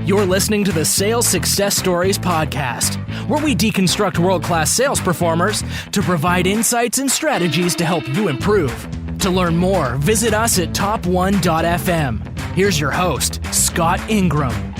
You're listening to the Sales Success Stories podcast, where we deconstruct world-class sales performers to provide insights and strategies to help you improve. To learn more, visit us at top1.fm. Here's your host, Scott Ingram.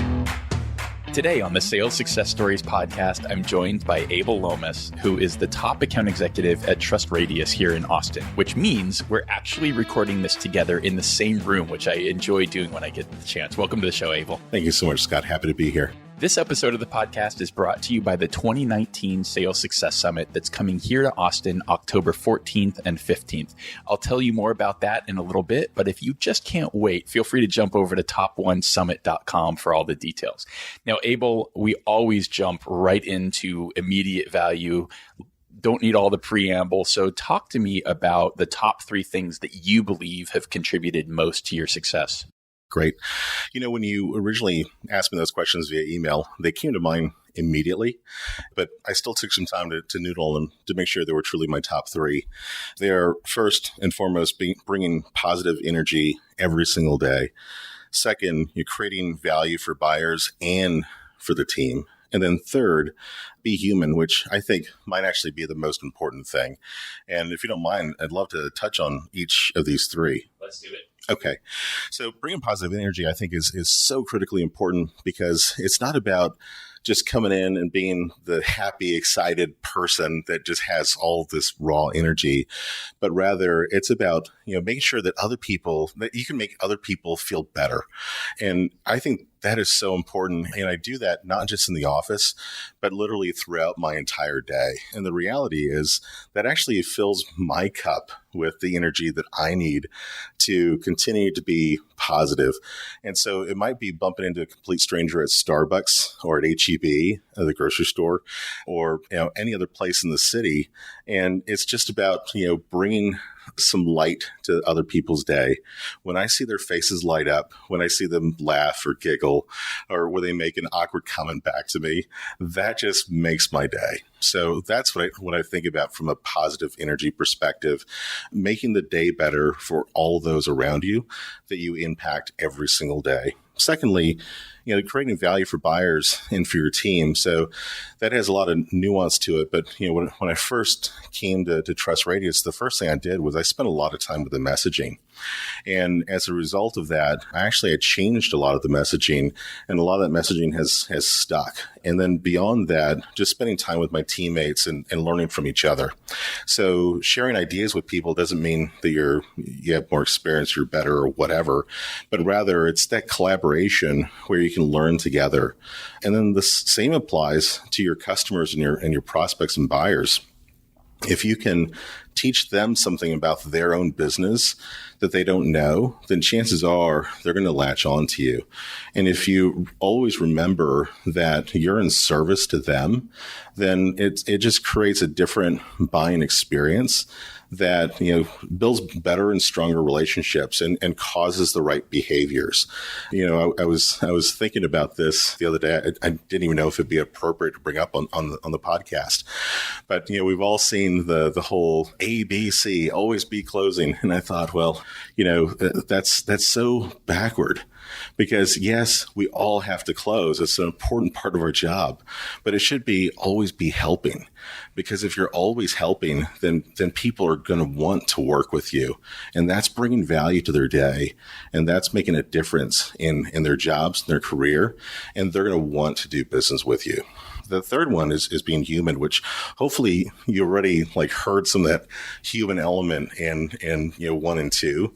Today on the Sales Success Stories podcast, I'm joined by Abel Lomas, who is the top account executive at TrustRadius here in Austin, which means we're actually recording this together in the same room, which I enjoy doing when I get the chance. Welcome to the show, Abel. Thank you so much, Scott. Happy to be here. This episode of the podcast is brought to you by the 2019 Sales Success Summit that's coming here to Austin October 14th and 15th. I'll tell you more about that in a little bit, but if you just can't wait, feel free to jump over to top1summit.com for all the details. Now, Abel, we always jump right into immediate value. Don't need all the preamble. So talk to me about the top 3 things that you believe have contributed most to your success. Great. You know, when you originally asked me those questions via email, they came to mind immediately, but I still took some time to noodle them to make sure they were truly my top 3. They are first and foremost bringing positive energy every single day. Second, you're creating value for buyers and for the team. And then third, be human, which I think might actually be the most important thing. And if you don't mind, I'd love to touch on each of these 3. Let's do it. Okay. So bringing positive energy, I think, is so critically important because it's not about just coming in and being the happy, excited person that just has all this raw energy, but rather it's about, making sure that that you can make other people feel better. And I think that is so important. And I do that not just in the office, but literally throughout my entire day. And the reality is that actually fills my cup with the energy that I need to continue to be positive. And so it might be bumping into a complete stranger at Starbucks or at HEB, at the grocery store, or any other place in the city. And it's just about, bringing some light to other people's day. When I see their faces light up, when I see them laugh or giggle, or when they make an awkward comment back to me, that just makes my day. So that's what I think about from a positive energy perspective, making the day better for all those around you that you impact every single day. Secondly, creating value for buyers and for your team. So that has a lot of nuance to it. But, when I first came to TrustRadius, the first thing I did was I spent a lot of time with the messaging. And as a result of that, I had changed a lot of the messaging, and a lot of that messaging has stuck. And then beyond that, just spending time with my teammates and learning from each other. So sharing ideas with people doesn't mean that you have more experience, you're better or whatever, but rather it's that collaboration where you can learn together. And then the same applies to your customers and your prospects and buyers. If you can teach them something about their own business that they don't know, then chances are they're going to latch on to you. And if you always remember that you're in service to them, then it just creates a different buying experience that builds better and stronger relationships and causes the right behaviors. I was thinking about this the other day. I didn't even know if it'd be appropriate to bring up on the podcast, but we've all seen the whole ABC, always be closing, and I thought, well, that's so backward. Because yes, we all have to close. It's an important part of our job, but it should always be helping. Because if you're always helping, then people are going to want to work with you. And that's bringing value to their day. And that's making a difference in their jobs, in their career. And they're going to want to do business with you. The third one is being human, which hopefully you already heard some of that human element in 1 and 2,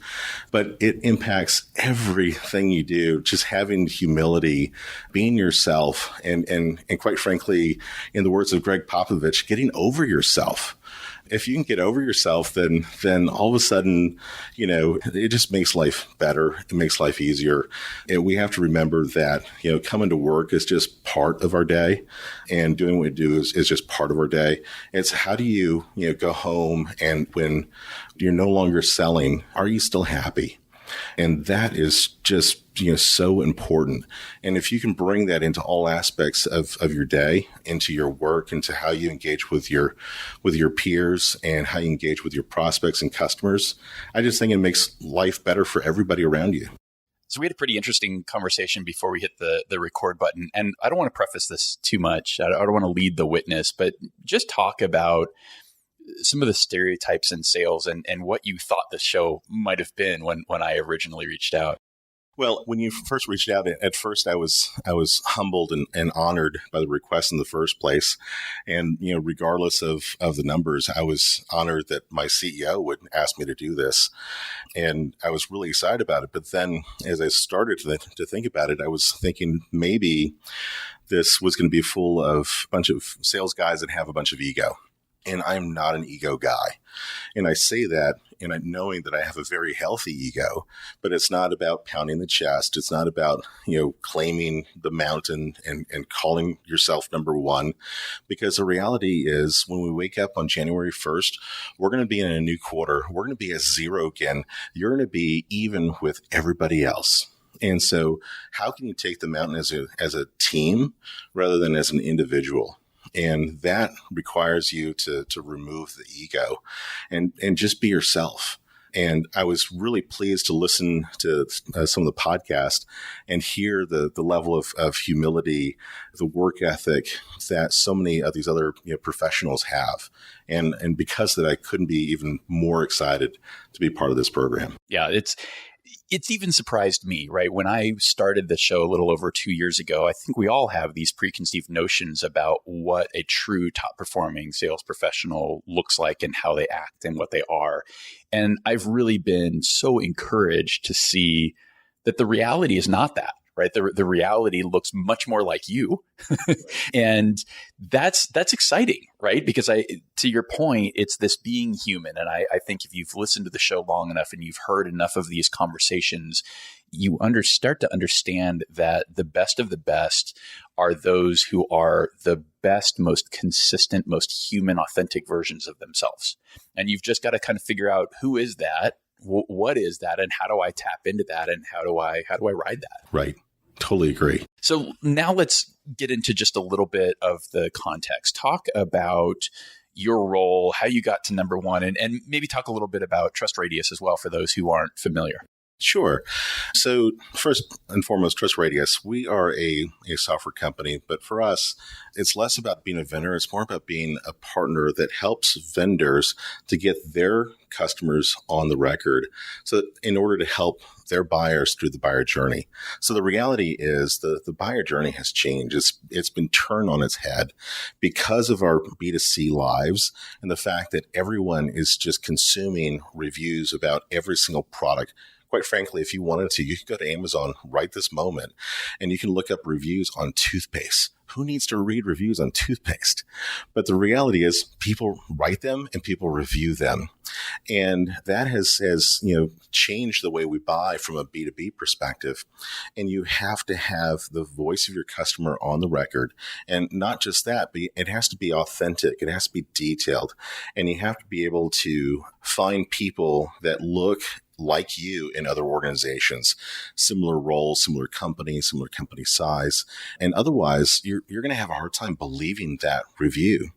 but it impacts everything you do. Just having humility, being yourself, and quite frankly, in the words of Greg Popovich, getting over yourself. If you can get over yourself, then all of a sudden, it just makes life better. It makes life easier. And we have to remember that, coming to work is just part of our day, and doing what we do is just part of our day. It's how do you, go home, and when you're no longer selling, are you still happy? And that is just, so important. And if you can bring that into all aspects of your day, into your work, into how you engage with your peers and how you engage with your prospects and customers, I just think it makes life better for everybody around you. So we had a pretty interesting conversation before we hit the record button. And I don't want to preface this too much. I don't want to lead the witness, but just talk about some of the stereotypes in sales and what you thought the show might have been when I originally reached out. Well, when you first reached out, at first I was humbled and honored by the request in the first place. And, regardless of the numbers, I was honored that my CEO would ask me to do this. And I was really excited about it. But then as I started to think about it, I was thinking maybe this was going to be full of a bunch of sales guys that have a bunch of ego. And I'm not an ego guy. And I say that knowing that I have a very healthy ego, but it's not about pounding the chest. It's not about, claiming the mountain and calling yourself number one. Because the reality is when we wake up on January 1st, we're going to be in a new quarter. We're going to be at zero again. You're going to be even with everybody else. And so how can you take the mountain as a team rather than as an individual? And that requires you to remove the ego and just be yourself. And I was really pleased to listen to some of the podcasts and hear the level of humility, the work ethic that so many of these other professionals have. And because of that, I couldn't be even more excited to be part of this program. Yeah, it's even surprised me, right? When I started the show a little over 2 years ago, I think we all have these preconceived notions about what a true top performing sales professional looks like and how they act and what they are. And I've really been so encouraged to see that the reality is not that. Right. The reality looks much more like you. And that's exciting, right? Because to your point, it's this being human. And I think if you've listened to the show long enough and you've heard enough of these conversations, you start to understand that the best of the best are those who are the best, most consistent, most human, authentic versions of themselves. And you've just got to kind of figure out who is that? What is that, and how do I tap into that, and how do I ride that? Right. Totally agree. So now let's get into just a little bit of the context. Talk about your role, how you got to number one, and maybe talk a little bit about TrustRadius as well for those who aren't familiar. Sure. So first and foremost, TrustRadius, we are a software company, but for us, it's less about being a vendor. It's more about being a partner that helps vendors to get their customers on the record. So in order to help their buyers through the buyer journey. So the reality is the buyer journey has changed. It's been turned on its head because of our B2C lives and the fact that everyone is just consuming reviews about every single product. Quite frankly, if you wanted to, you could go to Amazon right this moment and you can look up reviews on toothpaste. Who needs to read reviews on toothpaste? But the reality is people write them and people review them. And that has changed the way we buy from a B2B perspective. And you have to have the voice of your customer on the record. And not just that, but it has to be authentic. It has to be detailed. And you have to be able to find people that look like you in other organizations, similar roles, similar company size. And otherwise, you're going to have a hard time believing that review.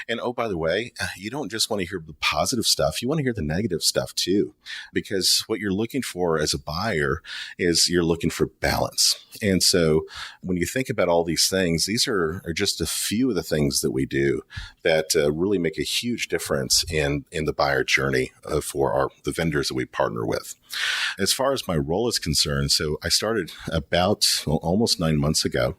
And oh, by the way, you don't just want to hear the positive stuff. You want to hear the negative stuff too, because what you're looking for as a buyer is you're looking for balance. And so when you think about all these things, these are just a few of the things that we do that really make a huge difference in the buyer journey for the vendors that we partner with. As far as my role is concerned, so I started about almost 9 months ago,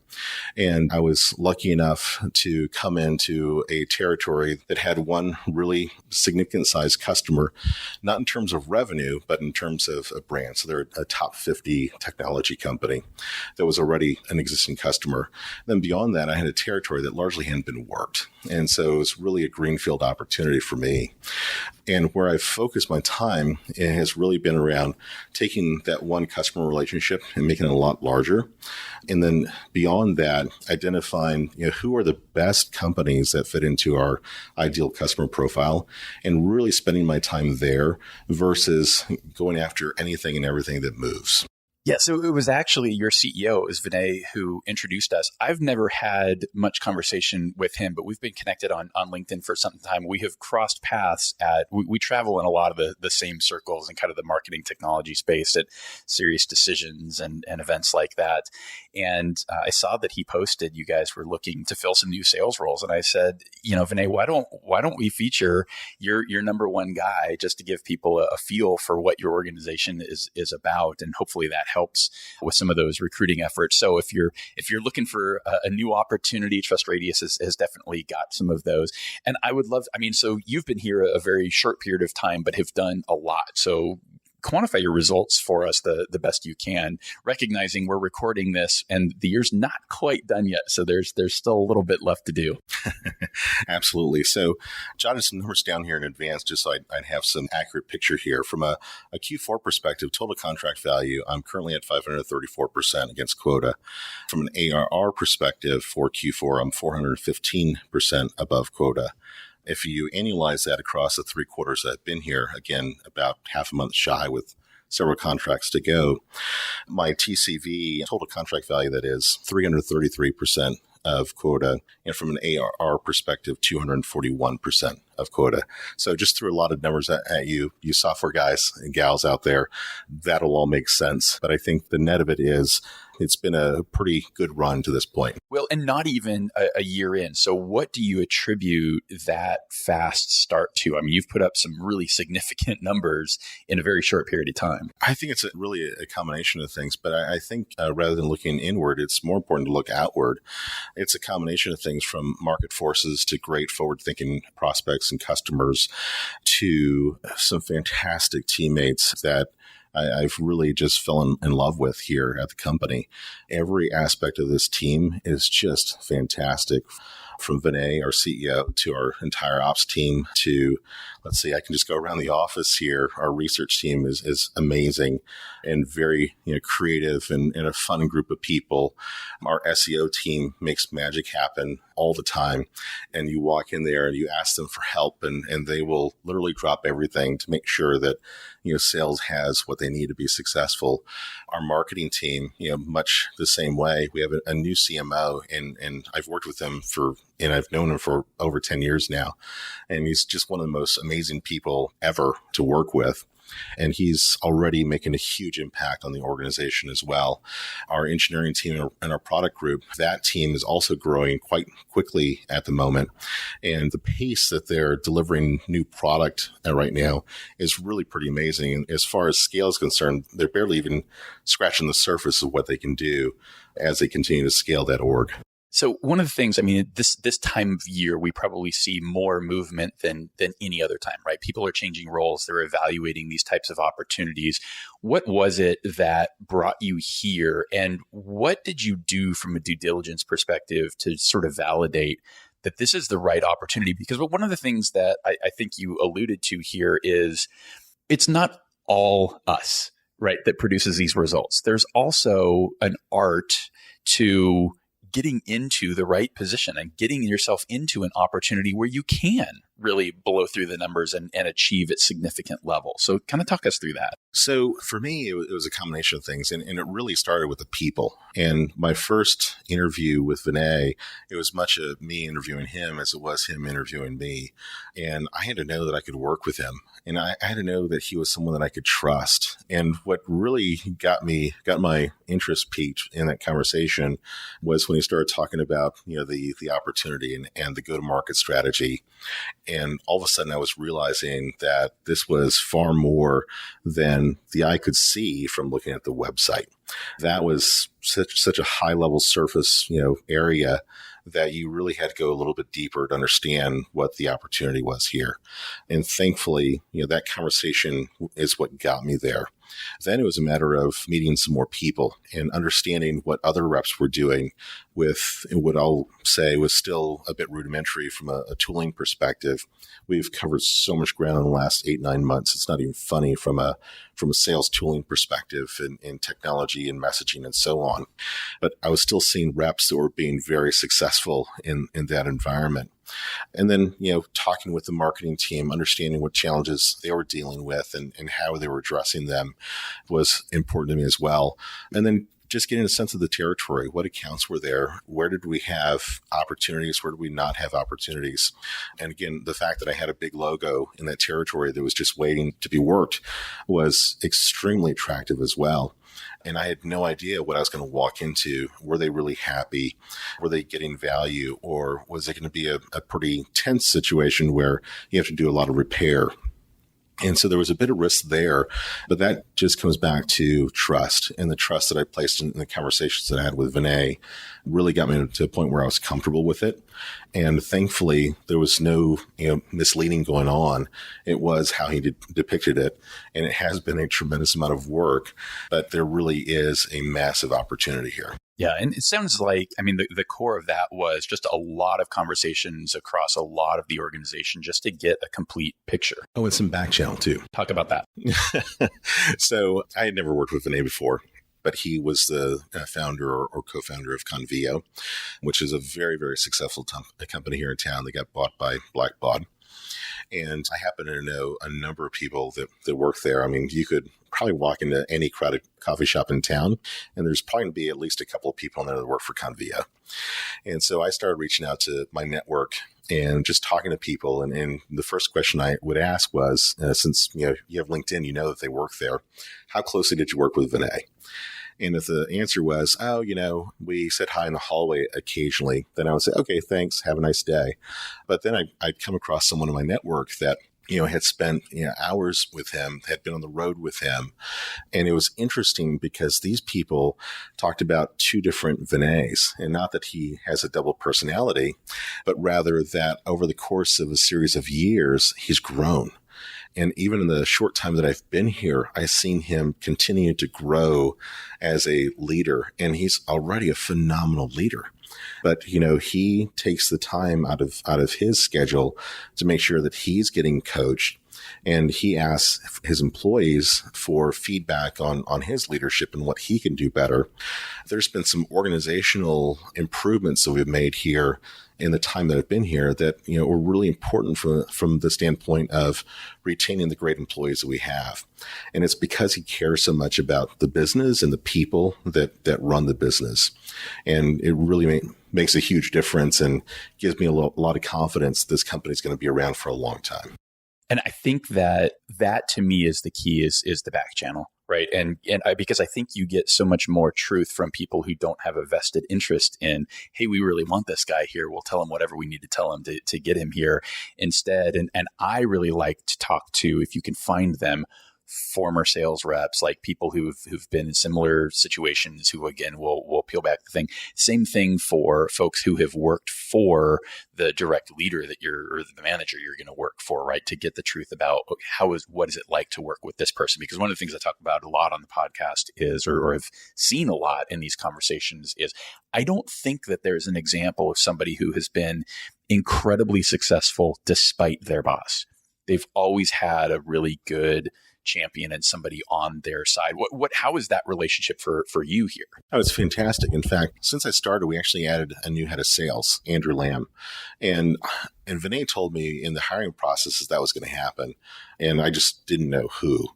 and I was lucky enough to come into a territory that had one really significant sized customer, not in terms of revenue, but in terms of a brand. So they're a top 50 technology company that was already an existing customer. Then beyond that, I had a territory that largely hadn't been worked. And so it was really a greenfield opportunity for me. And where I've focused my time, it has really been around taking that one customer relationship and making it a lot larger. And then beyond that, identifying who are the best companies that fit into our ideal customer profile and really spending my time there versus going after anything and everything that moves. Yeah, so it was actually your CEO, it was Vinay, who introduced us. I've never had much conversation with him, but we've been connected on LinkedIn for some time. We have crossed paths we travel in a lot of the same circles in kind of the marketing technology space at Serious Decisions and events like that. And I saw that he posted you guys were looking to fill some new sales roles. And I said, Vinay, why don't we feature your number one guy just to give people a feel for what your organization is about, and hopefully that helps with some of those recruiting efforts. So if you're looking for a new opportunity, TrustRadius has definitely got some of those. And I would love, so you've been here a very short period of time, but have done a lot. So quantify your results for us the best you can, recognizing we're recording this and the year's not quite done yet. So there's still a little bit left to do. Absolutely. So jotted some numbers down here in advance, just so I'd have some accurate picture here. From a Q4 perspective, total contract value, I'm currently at 534% against quota. From an ARR perspective for Q4, I'm 415% above quota. If you annualize that across the 3 quarters that I've been here, again, about half a month shy with several contracts to go, my TCV, total contract value, that is 333% of quota. And from an ARR perspective, 241% of quota. So just threw a lot of numbers at you software guys and gals out there. That'll all make sense. But I think the net of it is it's been a pretty good run to this point. Well, and not even a year in. So what do you attribute that fast start to? You've put up some really significant numbers in a very short period of time. I think it's really a combination of things, but I think rather than looking inward, it's more important to look outward. It's a combination of things, from market forces to great forward-thinking prospects and customers to some fantastic teammates that I've really just fallen in love with here at the company. Every aspect of this team is just fantastic. From Vinay, our CEO, to our entire ops team, to, let's see, I can just go around the office here. Our research team is amazing and very creative and a fun group of people. Our SEO team makes magic happen all the time. And you walk in there and you ask them for help, and they will literally drop everything to make sure that sales has what they need to be successful. Our marketing team, much the same way. We have a new CMO, and I've worked with him and I've known him for over 10 years now. And he's just one of the most amazing people ever to work with. And he's already making a huge impact on the organization as well. Our engineering team and our product group, that team is also growing quite quickly at the moment. And the pace that they're delivering new product right now is really pretty amazing. And as far as scale is concerned, they're barely even scratching the surface of what they can do as they continue to scale that org. So one of the things, this time of year, we probably see more movement than any other time, right? People are changing roles. They're evaluating these types of opportunities. What was it that brought you here? And what did you do from a due diligence perspective to sort of validate that this is the right opportunity? Because one of the things that I think you alluded to here is it's not all us, right, that produces these results. There's also an art to getting into the right position and getting yourself into an opportunity where you can really blow through the numbers and achieve at significant level. So kind of talk us through that. So for me, it was a combination of things, and it really started with the people. And my first interview with Vinay, it was much of me interviewing him as it was him interviewing me. And I had to know that I could work with him. And I had to know that he was someone that I could trust. And what really got my interest piqued in that conversation was when he started talking about, the opportunity and the go-to-market strategy. And all of a sudden I was realizing that this was far more than the eye could see from looking at the website. That was such a high level surface, area that you really had to go a little bit deeper to understand what the opportunity was here. And thankfully, that conversation is what got me there. Then it was a matter of meeting some more people and understanding what other reps were doing with what I'll say was still a bit rudimentary from a tooling perspective. We've covered so much ground in the last 8-9 months. It's not even funny from a sales tooling perspective and technology and messaging and so on. But I was still seeing reps that were being very successful in that environment. And then, talking with the marketing team, understanding what challenges they were dealing with and how they were addressing them was important to me as well. And then just getting a sense of the territory. What accounts were there? Where did we have opportunities? Where did we not have opportunities? And again, the fact that I had a big logo in that territory that was just waiting to be worked was extremely attractive as well. And I had no idea what I was going to walk into. Were they really happy? Were they getting value? Or was it going to be a pretty tense situation where you have to do a lot of repair? And so there was a bit of risk there, but that just comes back to trust, and the trust that I placed in the conversations that I had with Vinay really got me to a point where I was comfortable with it. And thankfully, there was no misleading going on. It was how he depicted it, and it has been a tremendous amount of work, but there really is a massive opportunity here. Yeah. And it sounds like, the core of that was just a lot of conversations across a lot of the organization just to get a complete picture. Oh, and some back channel too. Talk about that. So I had never worked with Vinay before, but he was the founder or co-founder of Convio, which is a very, very successful company here in town. They got bought by Blackbaud. And I happen to know a number of people that work there. You could probably walk into any crowded coffee shop in town, and there's probably going to be at least a couple of people in there that work for Convio. And so I started reaching out to my network and just talking to people. And the first question I would ask was, since you have LinkedIn, you know that they work there, how closely did you work with Vinay? And if the answer was, we said hi in the hallway occasionally, then I would say, okay, thanks, have a nice day. But then I'd come across someone in my network that had spent hours with him, had been on the road with him. And it was interesting because these people talked about two different Vinays, and not that he has a double personality, but rather that over the course of a series of years, he's grown. And even in the short time that I've been here, I've seen him continue to grow as a leader, and he's already a phenomenal leader. But, he takes the time out of his schedule to make sure that he's getting coached, and he asks his employees for feedback on his leadership and what he can do better. There's been some organizational improvements that we've made here in the time that I've been here that, were really important from the standpoint of retaining the great employees that we have. And it's because he cares so much about the business and the people that run the business. And it really makes a huge difference and gives me a lot of confidence this company is going to be around for a long time. And I think that to me is the key is the back channel, right? And because I think you get so much more truth from people who don't have a vested interest in, hey, we really want this guy here. We'll tell him whatever we need to tell him to get him here instead. And I really like to talk to, if you can find them, former sales reps, like people who've been in similar situations, who again will peel back the thing. Same thing for folks who have worked for the direct leader or the manager you're going to work for, right? To get the truth about what is it like to work with this person? Because one of the things I talk about a lot on the podcast is, or have seen a lot in these conversations, is I don't think that there's an example of somebody who has been incredibly successful despite their boss. They've always had a really good champion and somebody on their side. How is that relationship for you here? Oh, it's fantastic. In fact, since I started, we actually added a new head of sales, Andrew Lamb. And Vinay told me in the hiring process that was going to happen. And I just didn't know who.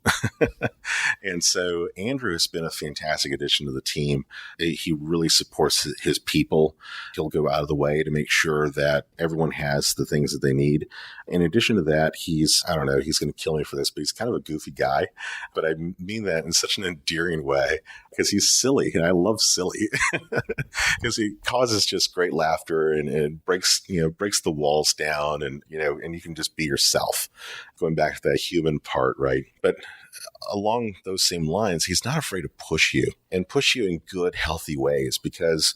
And so Andrew has been a fantastic addition to the team. He really supports his people. He'll go out of the way to make sure that everyone has the things that they need. In addition to that, he's going to kill me for this, but he's kind of a goofy guy. But I mean that in such an endearing way because he's silly. And I love silly because he causes just great laughter and breaks the walls down and you can just be yourself, going back to that human part, right? But along those same lines, he's not afraid to push you in good, healthy ways because,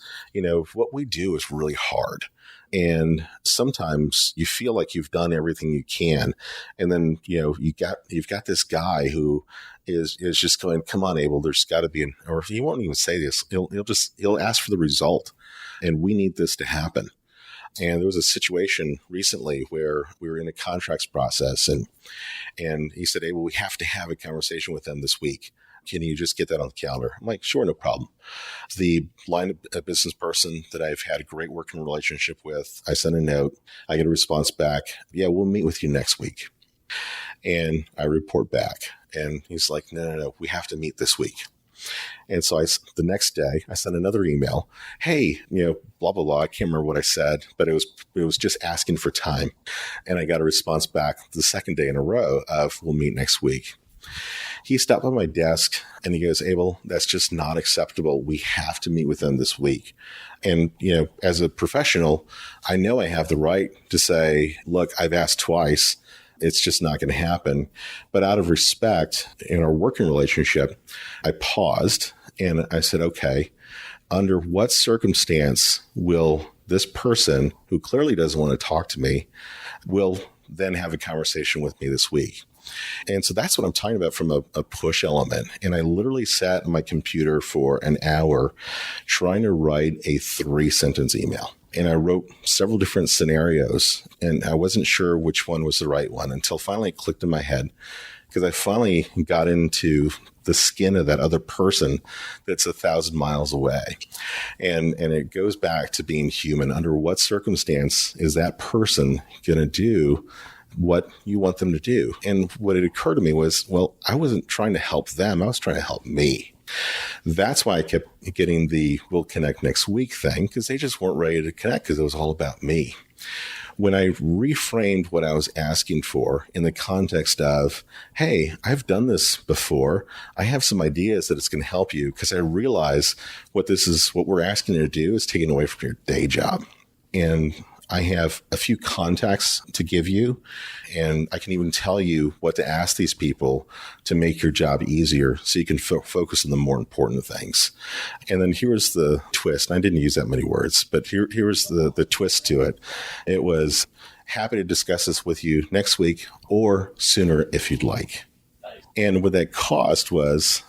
what we do is really hard. And sometimes you feel like you've done everything you can. And then, you've got this guy who is just going, come on, Abel, there's got to be or he won't even say this. He'll ask for the result. And we need this to happen. And there was a situation recently where we were in a contracts process and he said, Abel, we have to have a conversation with them this week. Can you just get that on the calendar? I'm like, sure, no problem. The line of business person that I've had a great working relationship with, I send a note. I get a response back. Yeah, we'll meet with you next week. And I report back. And he's like, no, we have to meet this week. And so the next day I sent another email. Hey, blah, blah, blah. I can't remember what I said, but it was just asking for time. And I got a response back the second day in a row of, we'll meet next week. He stopped by my desk and he goes, Abel, that's just not acceptable. We have to meet with them this week. And, as a professional, I know I have the right to say, look, I've asked twice. It's just not going to happen. But out of respect in our working relationship, I paused and I said, okay, under what circumstance will this person who clearly doesn't want to talk to me will then have a conversation with me this week? And so that's what I'm talking about from a push element. And I literally sat on my computer for an hour trying to write a 3-sentence email. And I wrote several different scenarios, and I wasn't sure which one was the right one until finally it clicked in my head, because I finally got into the skin of that other person that's 1,000 miles away. And it goes back to being human. Under what circumstance is that person going to do what you want them to do? And what had occurred to me was, well, I wasn't trying to help them. I was trying to help me. That's why I kept getting the we'll connect next week thing, because they just weren't ready to connect because it was all about me. When I reframed what I was asking for in the context of, hey, I've done this before. I have some ideas that it's going to help you, because I realize what we're asking you to do is taking away from your day job. And I have a few contacts to give you, and I can even tell you what to ask these people to make your job easier so you can focus on the more important things. And then here's the twist. And I didn't use that many words, but here's the twist to it. It was, happy to discuss this with you next week or sooner if you'd like. And what that caused was,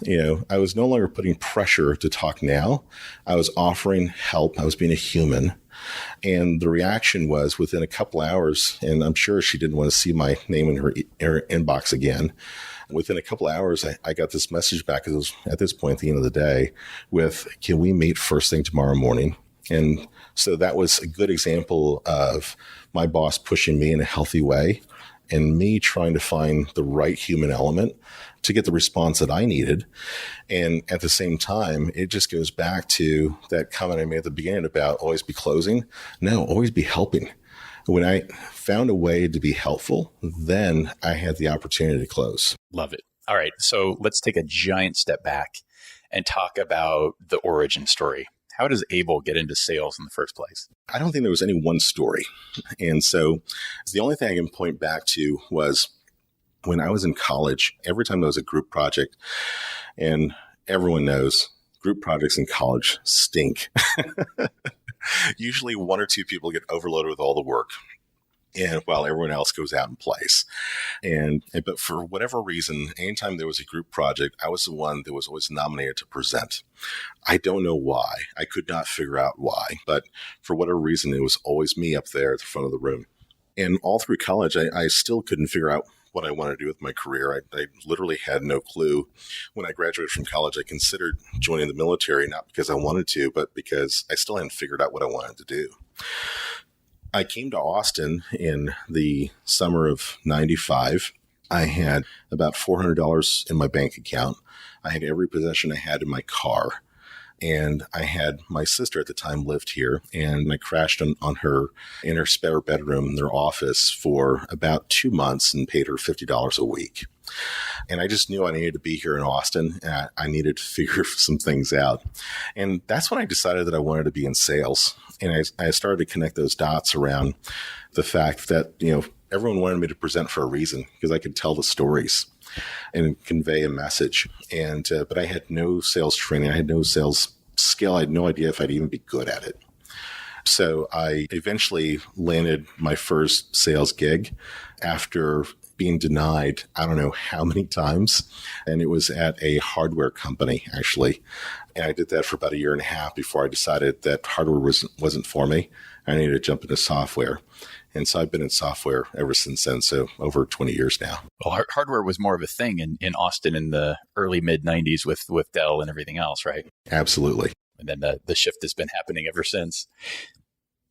I was no longer putting pressure to talk now. I was offering help. I was being a human. And the reaction was within a couple hours, and I'm sure she didn't want to see my name in her inbox again. Within a couple hours, I got this message back. It was at this point, at the end of the day, with, can we meet first thing tomorrow morning? And so that was a good example of my boss pushing me in a healthy way and me trying to find the right human element to get the response that I needed. And at the same time, it just goes back to that comment I made at the beginning about always be closing. No, always be helping. When I found a way to be helpful, then I had the opportunity to close. Love it. All right. So let's take a giant step back and talk about the origin story. How does Abel get into sales in the first place? I don't think there was any one story. And so the only thing I can point back to was when I was in college, every time there was a group project, and everyone knows group projects in college stink. Usually 1 or 2 people get overloaded with all the work, and while everyone else goes out and plays. But for whatever reason, anytime there was a group project, I was the one that was always nominated to present. I don't know why. I could not figure out why, but for whatever reason, it was always me up there at the front of the room. And all through college, I still couldn't figure out what I wanted to do with my career. I literally had no clue. When I graduated from college, I considered joining the military, not because I wanted to, but because I still hadn't figured out what I wanted to do. I came to Austin in the summer of 95. I had about $400 in my bank account. I had every possession I had in my car. And I had my sister at the time lived here, and I crashed on her in her spare bedroom in their office for about 2 months and paid her $50 a week. And I just knew I needed to be here in Austin. And I needed to figure some things out. And that's when I decided that I wanted to be in sales. And I started to connect those dots around the fact that, everyone wanted me to present for a reason, because I could tell the stories and convey a message. But I had no sales training. I had no sales skill. I had no idea if I'd even be good at it. So I eventually landed my first sales gig after being denied, I don't know how many times. And it was at a hardware company, actually. And I did that for about 1.5 years before I decided that hardware wasn't for me. I needed to jump into software. And so I've been in software ever since then. So over 20 years now. Well, hardware was more of a thing in Austin in the early mid 90s with Dell and everything else, right? Absolutely. And then the shift has been happening ever since.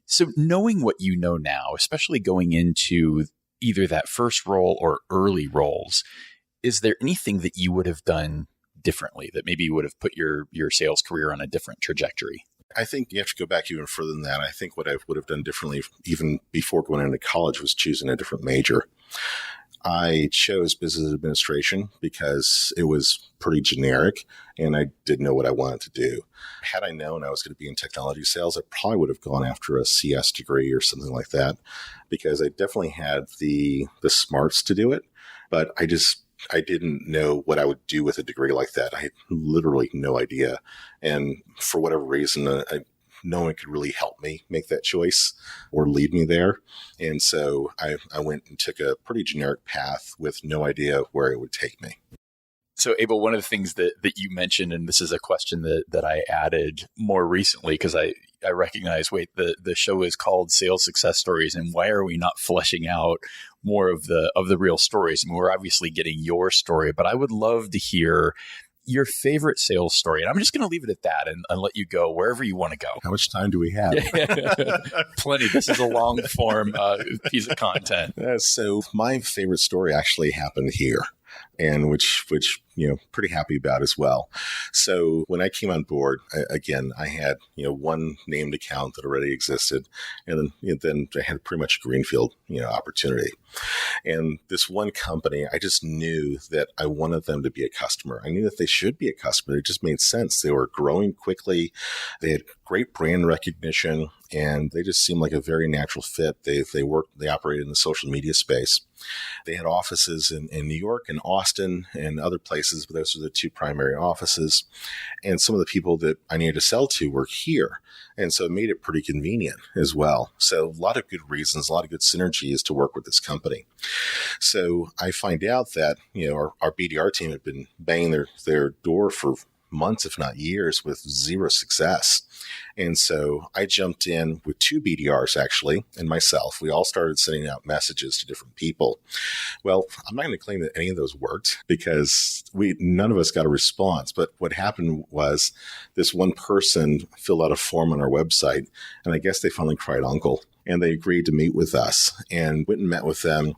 So knowing what you know now, especially going into either that first role or early roles, is there anything that you would have done differently that maybe would have put your sales career on a different trajectory? I think you have to go back even further than that. I think what I would have done differently, even before going into college, was choosing a different major. I chose business administration because it was pretty generic and I didn't know what I wanted to do. Had I known I was going to be in technology sales, I probably would have gone after a CS degree or something like that, because I definitely had the smarts to do it, but I didn't know what I would do with a degree like that. I had literally no idea. And for whatever reason, no one could really help me make that choice or lead me there. And so I went and took a pretty generic path with no idea where it would take me. So Abel, one of the things that you mentioned, and this is a question that I added more recently because I recognize, wait, the show is called Sales Success Stories, and why are we not fleshing out more of the real stories? I mean, we're obviously getting your story, but I would love to hear your favorite sales story. And I'm just going to leave it at that and let you go wherever you want to go. How much time do we have? Plenty. This is a long form piece of content. So my favorite story actually happened here, and which pretty happy about as well. So when I came on board, again, I had one named account that already existed, and then I had pretty much a greenfield opportunity. And this one company, I just knew that I wanted them to be a customer. I knew that they should be a customer. It just made sense. They were growing quickly. They had great brand recognition, and they just seemed like a very natural fit. They operated in the social media space. They had offices in New York and Austin and other places, but those were the two primary offices. And some of the people that I needed to sell to were here. And so it made it pretty convenient as well. So a lot of good reasons, a lot of good synergies to work with this company. So I find out that, our BDR team had been banging their door for months, if not years, with zero success. And so I jumped in with two BDRs, actually, and myself. We all started sending out messages to different people. Well, I'm not going to claim that any of those worked because none of us got a response. But what happened was this one person filled out a form on our website, and I guess they finally cried uncle. And they agreed to meet with us and went and met with them.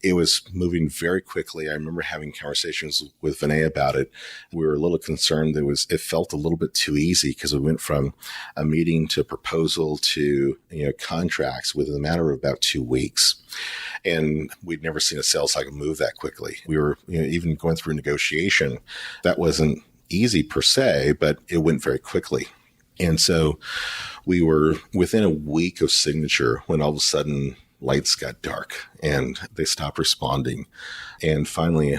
It was moving very quickly. I remember having conversations with Vinay about it. We were a little concerned. It felt a little bit too easy because we went from a meeting to proposal to contracts within a matter of about 2 weeks. And we'd never seen a sales cycle move that quickly. We were even going through negotiation. That wasn't easy per se, but it went very quickly. And so we were within a week of signature when all of a sudden lights got dark and they stopped responding. And finally,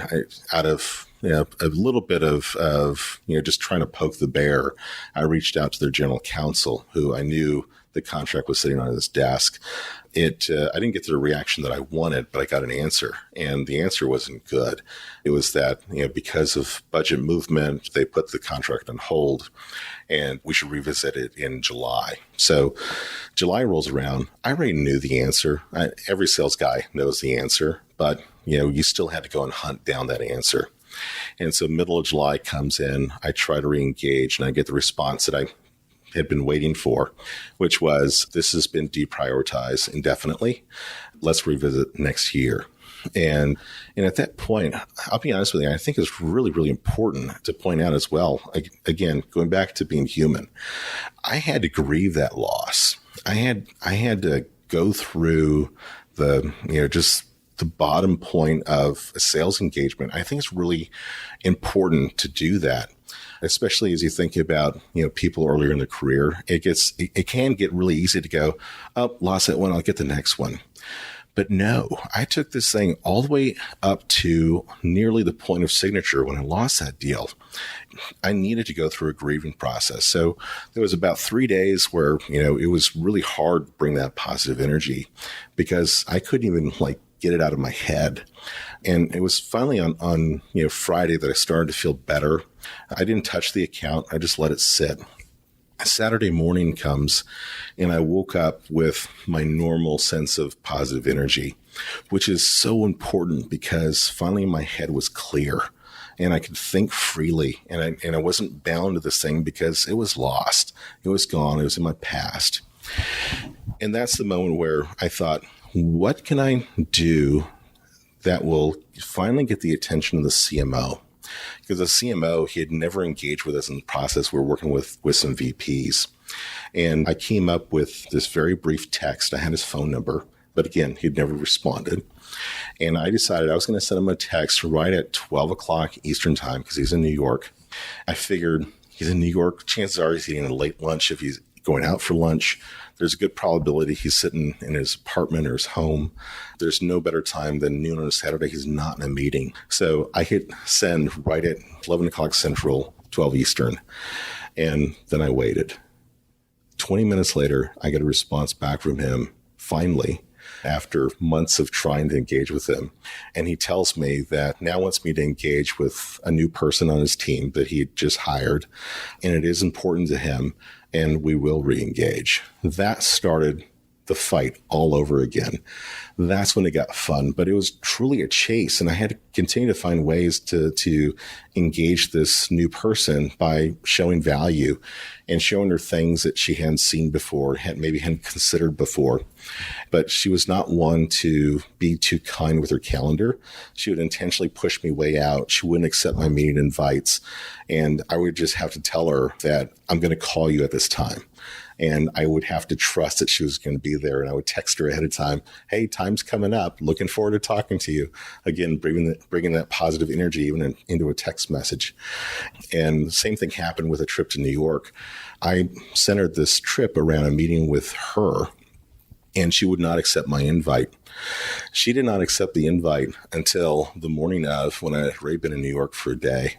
out of a little bit of just trying to poke the bear, I reached out to their general counsel, who I knew the contract was sitting on his desk. I didn't get the reaction that I wanted, but I got an answer, and the answer wasn't good. It was that, because of budget movement, they put the contract on hold, and we should revisit it in July. So July rolls around. I already knew the answer. Every sales guy knows the answer, but you still had to go and hunt down that answer. And so middle of July comes in, I try to reengage, and I get the response that I had been waiting for, which was, this has been deprioritized indefinitely. Let's revisit next year. And at that point, I'll be honest with you, I think it's really, really important to point out as well, again, going back to being human, I had to grieve that loss. I had to go through just the bottom point of a sales engagement. I think it's really important to do that, especially as you think about, people earlier in their career. It can get really easy to go, oh, lost that one, I'll get the next one. But no, I took this thing all the way up to nearly the point of signature when I lost that deal. I needed to go through a grieving process. So there was about 3 days where, it was really hard to bring that positive energy because I couldn't even get it out of my head. And it was finally on Friday that I started to feel better. I didn't touch the account. I just let it sit. Saturday morning comes, and I woke up with my normal sense of positive energy, which is so important because finally my head was clear and I could think freely, and I wasn't bound to this thing because it was lost. It was gone. It was in my past. And that's the moment where I thought, what can I do that will finally get the attention of the CMO? Because the CMO, he had never engaged with us in the process. We were working with some VPs. And I came up with this very brief text. I had his phone number, but again, he'd never responded. And I decided I was going to send him a text right at 12 o'clock Eastern time because he's in New York. I figured he's in New York. Chances are he's eating a late lunch. If he's going out for lunch, there's a good probability he's sitting in his apartment or his home. There's no better time than noon on a Saturday. He's not in a meeting. So I hit send right at 11 o'clock Central, 12 Eastern. And then I waited. 20 minutes later, I get a response back from him, finally, after months of trying to engage with him. And he tells me that now wants me to engage with a new person on his team that he just hired. And it is important to him, and we will re-engage. That started the fight all over again. That's when it got fun, but it was truly a chase. And I had to continue to find ways to engage this new person by showing value and showing her things that she hadn't seen before, maybe hadn't considered before. But she was not one to be too kind with her calendar. She would intentionally push me way out. She wouldn't accept my meeting invites. And I would just have to tell her that I'm going to call you at this time. And I would have to trust that she was going to be there. And I would text her ahead of time, hey, time's coming up. Looking forward to talking to you. Again, bringing that positive energy even into a text message. And the same thing happened with a trip to New York. I centered this trip around a meeting with her, and she would not accept my invite. She did not accept the invite until the morning of, when I had already been in New York for a day.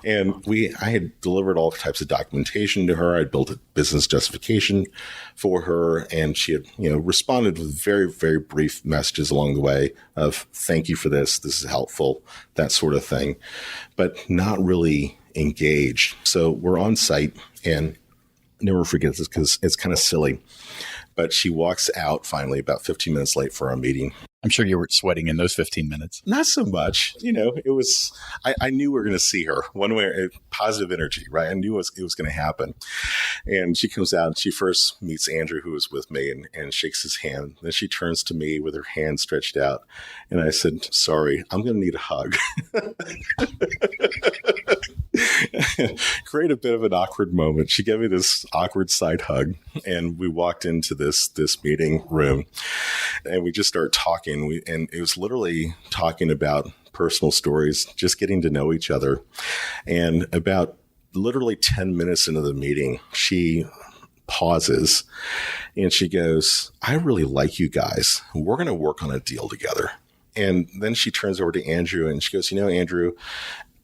And I had delivered all types of documentation to her. I'd built a business justification for her, and she had, responded with very, very brief messages along the way of thank you for this. This is helpful, that sort of thing, but not really engaged. So we're on site, and never forget this because it's kind of silly, but she walks out finally about 15 minutes late for our meeting. I'm sure you were sweating in those 15 minutes. Not so much. It was, I knew we were going to see her one way, positive energy, right? I knew it was going to happen. And she comes out and she first meets Andrew, who was with me, and shakes his hand. Then she turns to me with her hand stretched out. And I said, sorry, I'm going to need a hug. Create a bit of an awkward moment. She gave me this awkward side hug, and we walked into this meeting room, and we just started talking. And it was literally talking about personal stories, just getting to know each other. And about literally 10 minutes into the meeting, she pauses and she goes, I really like you guys. We're going to work on a deal together. And then she turns over to Andrew and she goes, Andrew,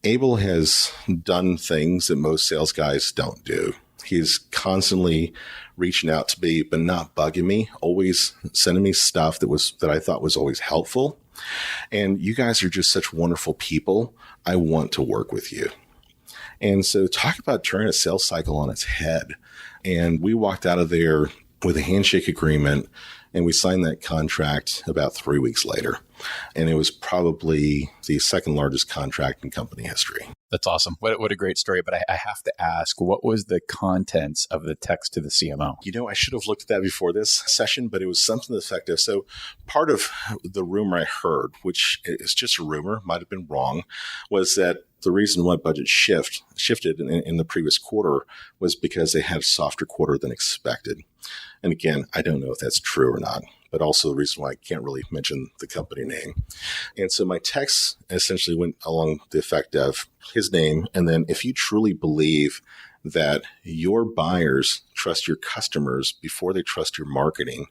Abel has done things that most sales guys don't do. He's constantly reaching out to me, but not bugging me, always sending me stuff that I thought was always helpful. And you guys are just such wonderful people. I want to work with you. And so talk about turning a sales cycle on its head. And we walked out of there with a handshake agreement, and we signed that contract about 3 weeks later. And it was probably the second largest contract in company history. That's awesome. What a great story. But I have to ask, what was the contents of the text to the CMO? I should have looked at that before this session, but it was something effective. So part of the rumor I heard, which is just a rumor, might have been wrong, was that the reason why budget shifted in the previous quarter was because they had a softer quarter than expected. And again, I don't know if that's true or not, but also the reason why I can't really mention the company name. And so my text essentially went along the effect of his name. And then if you truly believe that your buyers trust your customers before they trust your marketing,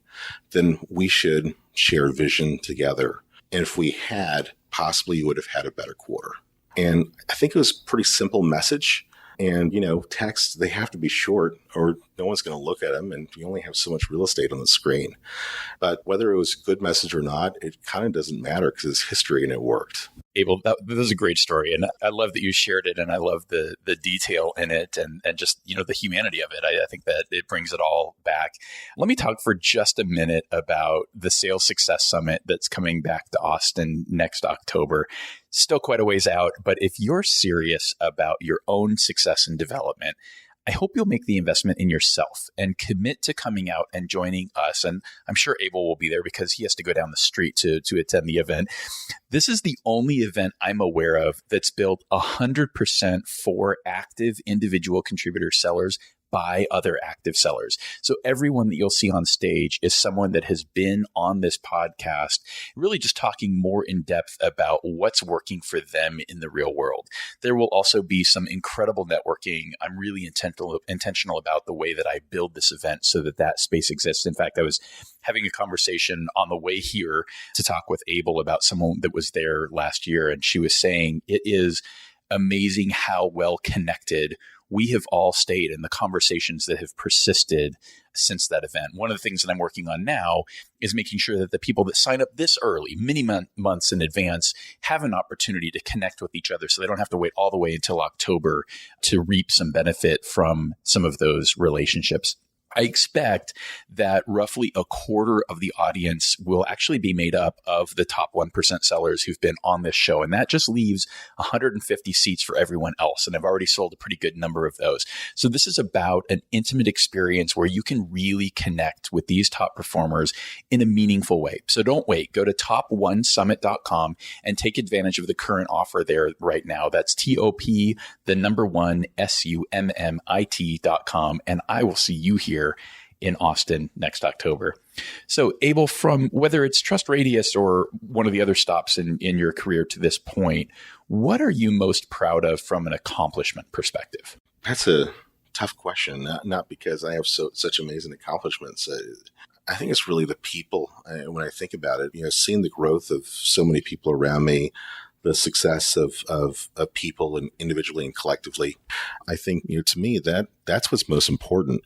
then we should share vision together. And if we had, possibly you would have had a better quarter. And I think it was a pretty simple message. And, texts, they have to be short or no one's going to look at them. And you only have so much real estate on the screen. But whether it was a good message or not, it kind of doesn't matter because it's history and it worked. Abel, that was a great story. And I love that you shared it. And I love the detail in it and just, the humanity of it. I think that it brings it all back. Let me talk for just a minute about the Sales Success Summit that's coming back to Austin next October. Still quite a ways out, but if you're serious about your own success and development, I hope you'll make the investment in yourself and commit to coming out and joining us. And I'm sure Abel will be there because he has to go down the street to attend the event. This is the only event I'm aware of that's built 100% for active individual contributor sellers by other active sellers. So everyone that you'll see on stage is someone that has been on this podcast, really just talking more in depth about what's working for them in the real world. There will also be some incredible networking. I'm really intentional about the way that I build this event so that space exists. In fact, I was having a conversation on the way here to talk with Abel about someone that was there last year, and she was saying it is amazing how well connected we have all stayed in the conversations that have persisted since that event. One of the things that I'm working on now is making sure that the people that sign up this early, many months in advance, have an opportunity to connect with each other so they don't have to wait all the way until October to reap some benefit from some of those relationships. I expect that roughly a quarter of the audience will actually be made up of the top 1% sellers who've been on this show. And that just leaves 150 seats for everyone else. And I've already sold a pretty good number of those. So this is about an intimate experience where you can really connect with these top performers in a meaningful way. So don't wait. Go to top1summit.com and take advantage of the current offer there right now. That's TOP1SUMMIT.com. And I will see you here in Austin next October. So Abel, from whether it's TrustRadius or one of the other stops in your career to this point, what are you most proud of from an accomplishment perspective? That's a tough question, not because I have such amazing accomplishments. I think it's really the people. When I think about it, seeing the growth of so many people around me, the success of people and individually and collectively. I think, to me, that's what's most important.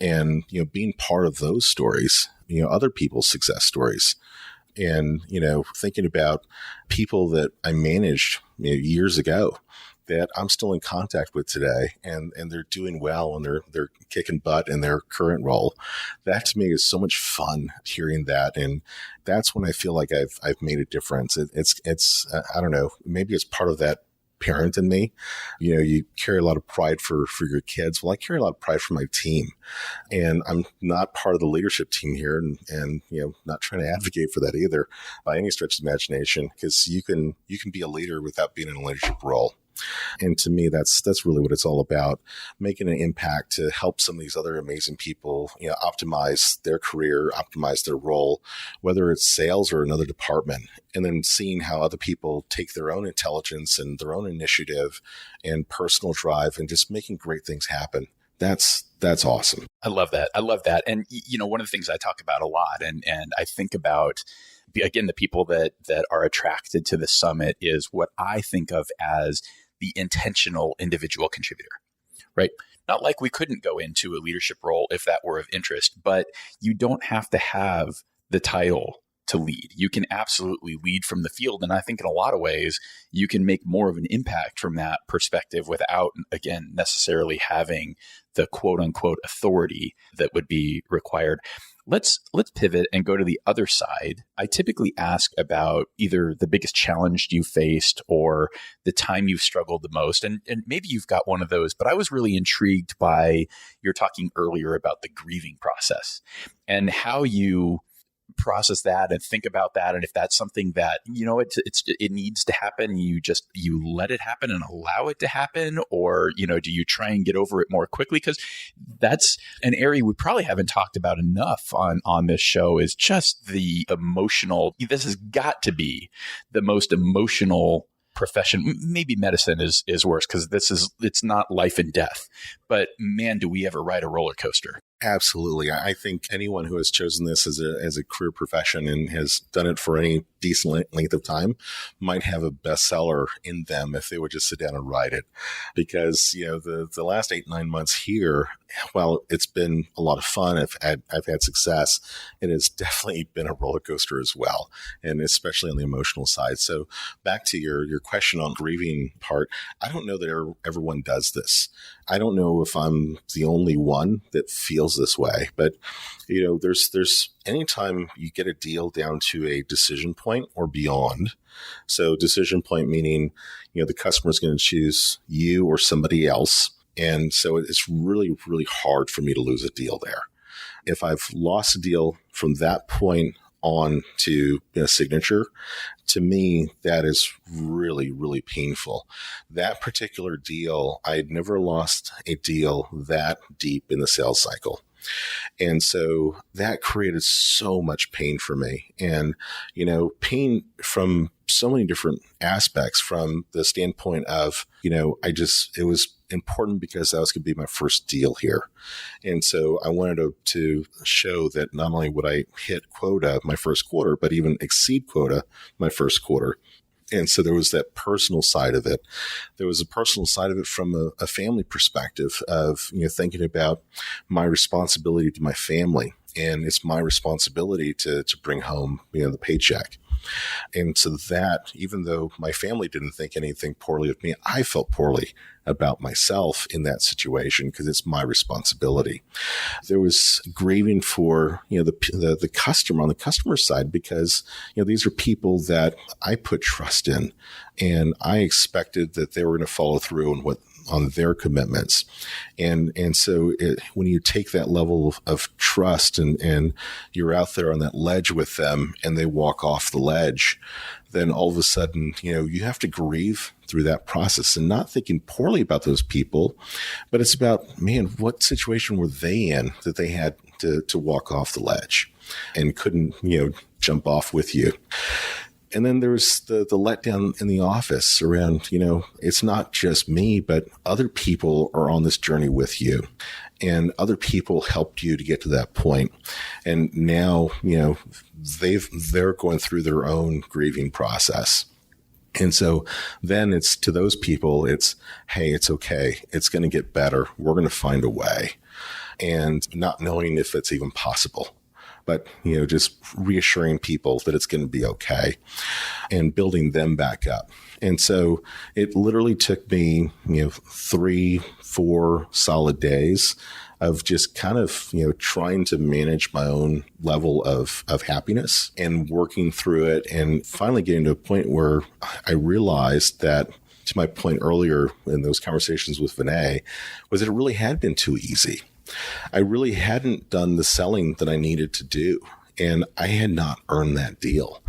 And, being part of those stories, other people's success stories. And, thinking about people that I managed years ago that I'm still in contact with today, and they're doing well, and they're kicking butt in their current role. That to me is so much fun hearing that, and that's when I feel like I've made a difference. It's I don't know, maybe it's part of that parent in me. You carry a lot of pride for your kids. Well, I carry a lot of pride for my team, and I'm not part of the leadership team here, and not trying to advocate for that either by any stretch of the imagination, because you can be a leader without being in a leadership role. And to me, that's really what it's all about, making an impact to help some of these other amazing people, optimize their career, optimize their role, whether it's sales or another department, and then seeing how other people take their own intelligence and their own initiative and personal drive and just making great things happen. That's awesome. I love that. And, one of the things I talk about a lot, and I think about, again, the people that are attracted to the summit is what I think of as the intentional individual contributor, right? Not like we couldn't go into a leadership role if that were of interest, but you don't have to have the title to lead. You can absolutely lead from the field. And I think in a lot of ways, you can make more of an impact from that perspective without, again, necessarily having the quote unquote authority that would be required. Let's pivot and go to the other side. I typically ask about either the biggest challenge you faced or the time you've struggled the most. And maybe you've got one of those, but I was really intrigued by your talking earlier about the grieving process and how you process that and think about that. And if that's something that, it needs to happen, you let it happen and allow it to happen, or, do you try and get over it more quickly? Because that's an area we probably haven't talked about enough on this show, is just the emotional. This has got to be the most emotional profession. Maybe medicine is worse because it's not life and death, but man, do we ever ride a roller coaster. Absolutely. I think anyone who has chosen this as a career profession and has done it for any decent length of time might have a bestseller in them if they would just sit down and write it. Because, the last 8-9 months here, while it's been a lot of fun, I've had success, it has definitely been a roller coaster as well, and especially on the emotional side. So back to your question on grieving part, I don't know that everyone does this. I don't know if I'm the only one that feels this way, but there's anytime you get a deal down to a decision point or beyond. So decision point meaning, the customer is going to choose you or somebody else. And so it's really, really hard for me to lose a deal there. If I've lost a deal from that point on to signature, to me, that is really, really painful. That particular deal, I had never lost a deal that deep in the sales cycle. And so that created so much pain for me. And, pain from so many different aspects, from the standpoint of, it was important because that was going to be my first deal here. And so I wanted to show that not only would I hit quota my first quarter, but even exceed quota my first quarter. And so there was that personal side of it. There was a personal side of it from a family perspective of, thinking about my responsibility to my family. And it's my responsibility to bring home, the paycheck. And so that, even though my family didn't think anything poorly of me, I felt poorly about myself in that situation because it's my responsibility. There was grieving for, the customer on the customer side because, these are people that I put trust in, and I expected that they were going to follow through on their commitments. And so when you take that level of trust and you're out there on that ledge with them and they walk off the ledge, then all of a sudden, you have to grieve through that process, and not thinking poorly about those people, but it's about, man, what situation were they in that they had to walk off the ledge and couldn't, jump off with you. And then there's the letdown in the office around, it's not just me, but other people are on this journey with you, and other people helped you to get to that point. And now, they're going through their own grieving process. And so then it's to those people, it's, hey, it's okay. It's going to get better. We're going to find a way. And not knowing if it's even possible, but, just reassuring people that it's going to be okay and building them back up. And so it literally took me, 3-4 solid days of just kind of, trying to manage my own level of happiness and working through it, and finally getting to a point where I realized that, to my point earlier in those conversations with Vinay, was that it really had been too easy. I really hadn't done the selling that I needed to do, and I had not earned that deal.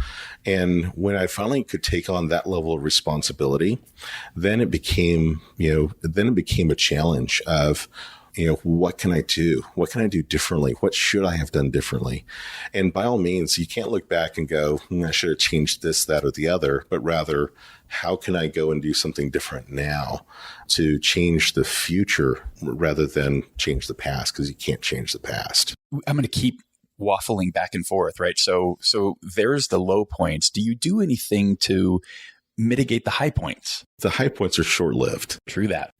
And when I finally could take on that level of responsibility, then it became, a challenge of, what can I do? What can I do differently? What should I have done differently? And by all means, you can't look back and go, I should have changed this, that, or the other, but rather, how can I go and do something different now to change the future rather than change the past? Because you can't change the past. I'm going to keep waffling back and forth, right? So there's the low points. Do you do anything to mitigate the high points? The high points are short-lived. True that.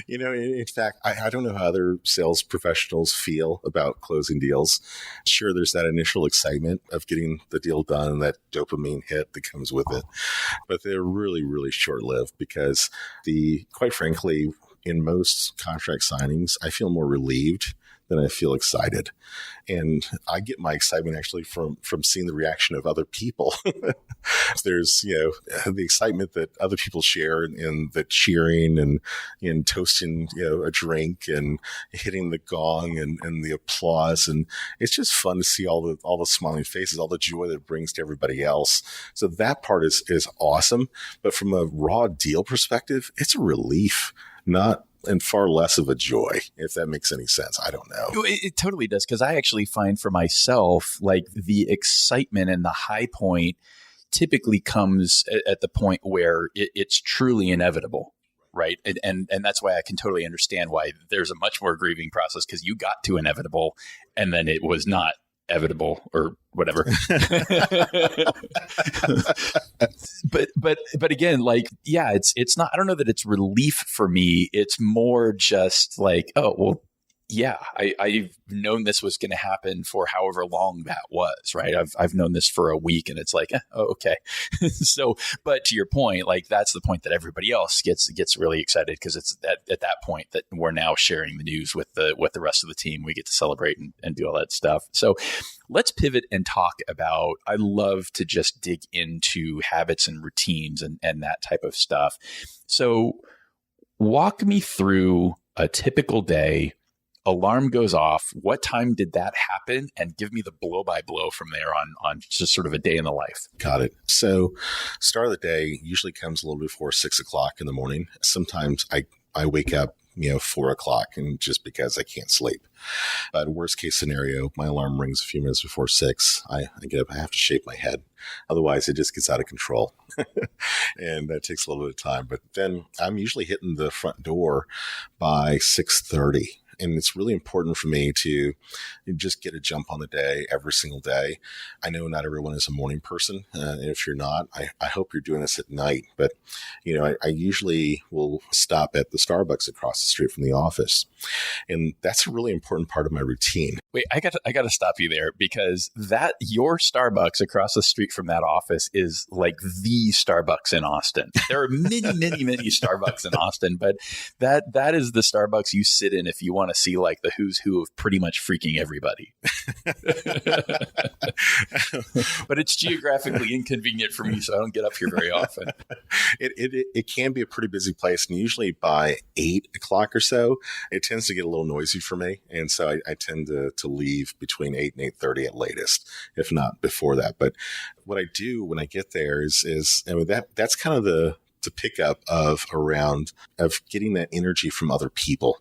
In fact, I don't know how other sales professionals feel about closing deals. Sure, there's that initial excitement of getting the deal done, that dopamine hit that comes with it. But they're really, really short-lived because quite frankly, in most contract signings, I feel more relieved than I feel excited. And I get my excitement actually from seeing the reaction of other people. There's, the excitement that other people share in the cheering and in toasting, a drink and hitting the gong and the applause. And it's just fun to see all the smiling faces, all the joy that it brings to everybody else. So that part is awesome. But from a raw deal perspective, it's a relief, and far less of a joy, if that makes any sense. I don't know. It totally does, because I actually find for myself, like, the excitement and the high point typically comes at the point where it's truly inevitable. right? And that's why I can totally understand why there's a much more grieving process, because you got to inevitable and then it was not evitable or whatever. but again, like, yeah, it's not, I don't know that it's relief for me. It's more just like, oh, well, yeah, I've known this was going to happen for however long that was, right? I've known this for a week, and it's like, oh, okay. So, but to your point, like, that's the point that everybody else gets really excited, because it's at that point that we're now sharing the news with the rest of the team. We get to celebrate and do all that stuff. So let's pivot and talk about, I love to just dig into habits and routines and that type of stuff. So walk me through a typical day. Alarm goes off. What time did that happen? And give me the blow by blow from there on just sort of a day in the life. Got it. So start of the day usually comes a little before 6 o'clock in the morning. Sometimes I wake up, 4 o'clock, and just because I can't sleep. But worst case scenario, my alarm rings a few minutes before 6. I get up, I have to shave my head. Otherwise, it just gets out of control. And that takes a little bit of time. But then I'm usually hitting the front door by 6:30. And it's really important for me to just get a jump on the day every single day. I know not everyone is a morning person. And if you're not, I hope you're doing this at night. But, I usually will stop at the Starbucks across the street from the office. And that's a really important part of my routine. Wait, I got to stop you there, because your Starbucks across the street from that office is like the Starbucks in Austin. There are many, many, many Starbucks in Austin, but that is the Starbucks you sit in if you want to see like the who's who of pretty much freaking everybody. But it's geographically inconvenient for me, so I don't get up here very often. It can be a pretty busy place, and usually by 8 o'clock or so, it tends to get a little noisy for me, and so I tend to leave between 8 and 8:30 at latest, if not before that. But what I do when I get there is that's kind of the pickup of getting that energy from other people.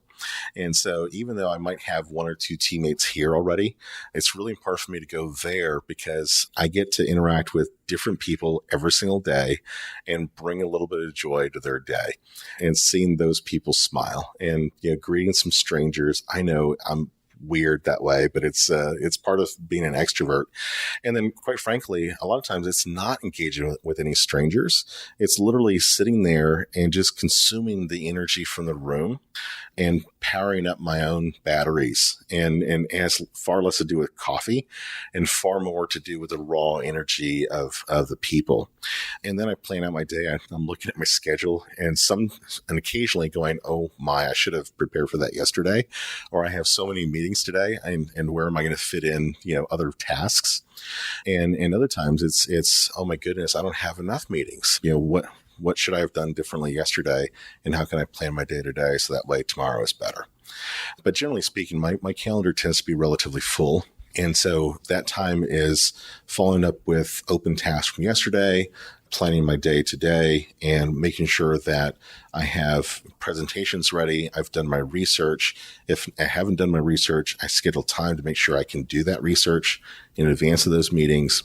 And so even though I might have one or two teammates here already, it's really important for me to go there, because I get to interact with different people every single day and bring a little bit of joy to their day, and seeing those people smile and, greeting some strangers. I know I'm weird that way, but it's part of being an extrovert. And then, quite frankly, a lot of times it's not engaging with any strangers. It's literally sitting there and just consuming the energy from the room and powering up my own batteries. And it has far less to do with coffee and far more to do with the raw energy of the people. And then I plan out my day. I'm looking at my schedule and occasionally going, oh my, I should have prepared for that yesterday, or I have so many meetings today, and where am I going to fit in, other tasks? And other times it's, oh my goodness, I don't have enough meetings. What should I have done differently yesterday, and how can I plan my day today so that way tomorrow is better? But generally speaking, my calendar tends to be relatively full. And so that time is following up with open tasks from yesterday, planning my day today, and making sure that I have presentations ready. I've done my research. If I haven't done my research, I schedule time to make sure I can do that research in advance of those meetings,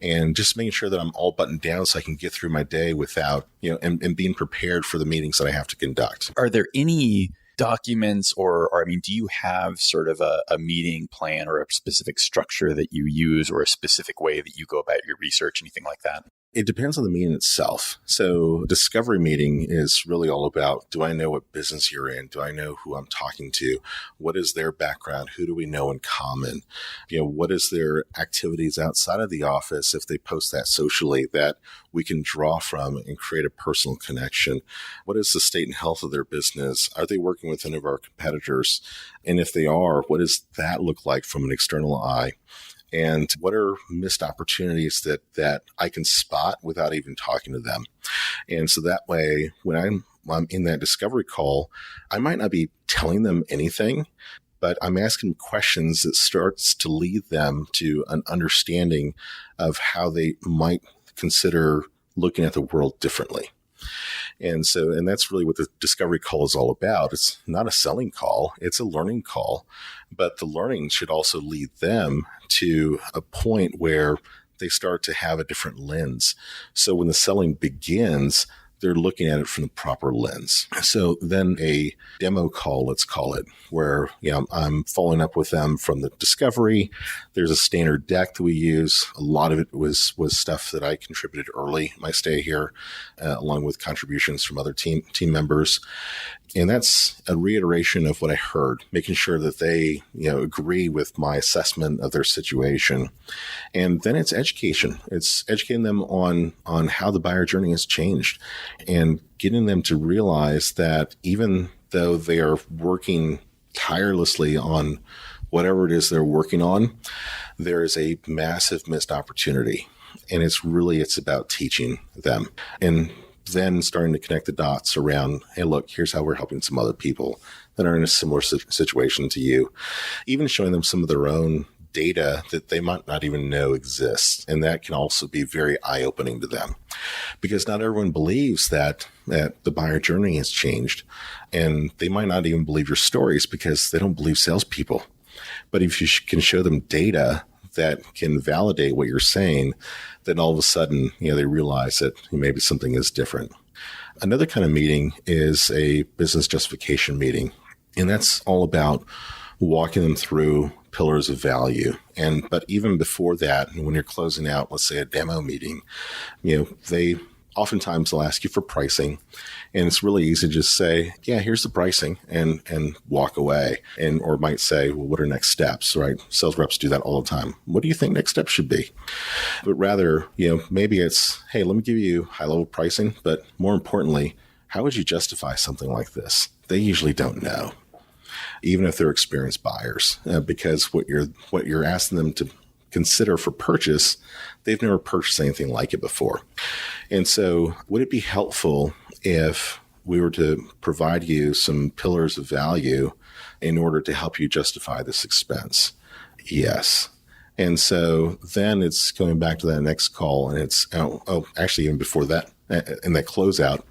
and just making sure that I'm all buttoned down so I can get through my day without, and being prepared for the meetings that I have to conduct. Are there any documents or do you have sort of a meeting plan or a specific structure that you use, or a specific way that you go about your research, anything like that? It depends on the meeting itself. So discovery meeting is really all about, do I know what business you're in? Do I know who I'm talking to? What is their background? Who do we know in common? What is their activities outside of the office if they post that socially that we can draw from and create a personal connection? What is the state and health of their business? Are they working with any of our competitors? And if they are, what does that look like from an external eye? And what are missed opportunities that I can spot without even talking to them? And so that way, when I'm in that discovery call, I might not be telling them anything, but I'm asking questions that starts to lead them to an understanding of how they might consider looking at the world differently. And that's really what the discovery call is all about. It's not a selling call. It's a learning call, but the learning should also lead them to a point where they start to have a different lens. So when the selling begins, they're looking at it from the proper lens. So then a demo call, let's call it, where I'm following up with them from the discovery. There's a standard deck that we use. A lot of it was stuff that I contributed early in my stay here, along with contributions from other team members. And that's a reiteration of what I heard, making sure that they agree with my assessment of their situation. And then it's education. It's educating them on how the buyer journey has changed and getting them to realize that even though they are working tirelessly on whatever it is they're working on, there is a massive missed opportunity. And it's about teaching them and then starting to connect the dots around, hey, look, here's how we're helping some other people that are in a similar situation to you. Even showing them some of their own data that they might not even know exists. And that can also be very eye-opening to them because not everyone believes that the buyer journey has changed. And they might not even believe your stories because they don't believe salespeople. But if you can show them data that can validate what you're saying, then all of a sudden, they realize that maybe something is different. Another kind of meeting is a business justification meeting. And that's all about walking them through pillars of value. But even before that, when you're closing out, let's say a demo meeting, they oftentimes they'll ask you for pricing. And it's really easy to just say, yeah, here's the pricing and walk away. Or might say, well, what are next steps, right? Sales reps do that all the time. What do you think next steps should be? But rather, maybe it's, hey, let me give you high level pricing. But more importantly, how would you justify something like this? They usually don't know, even if they're experienced buyers, because what you're asking them to consider for purchase, they've never purchased anything like it before. And so would it be helpful if we were to provide you some pillars of value in order to help you justify this expense? Yes. And so then it's going back to that next call, and it's, actually even before that, in that closeout,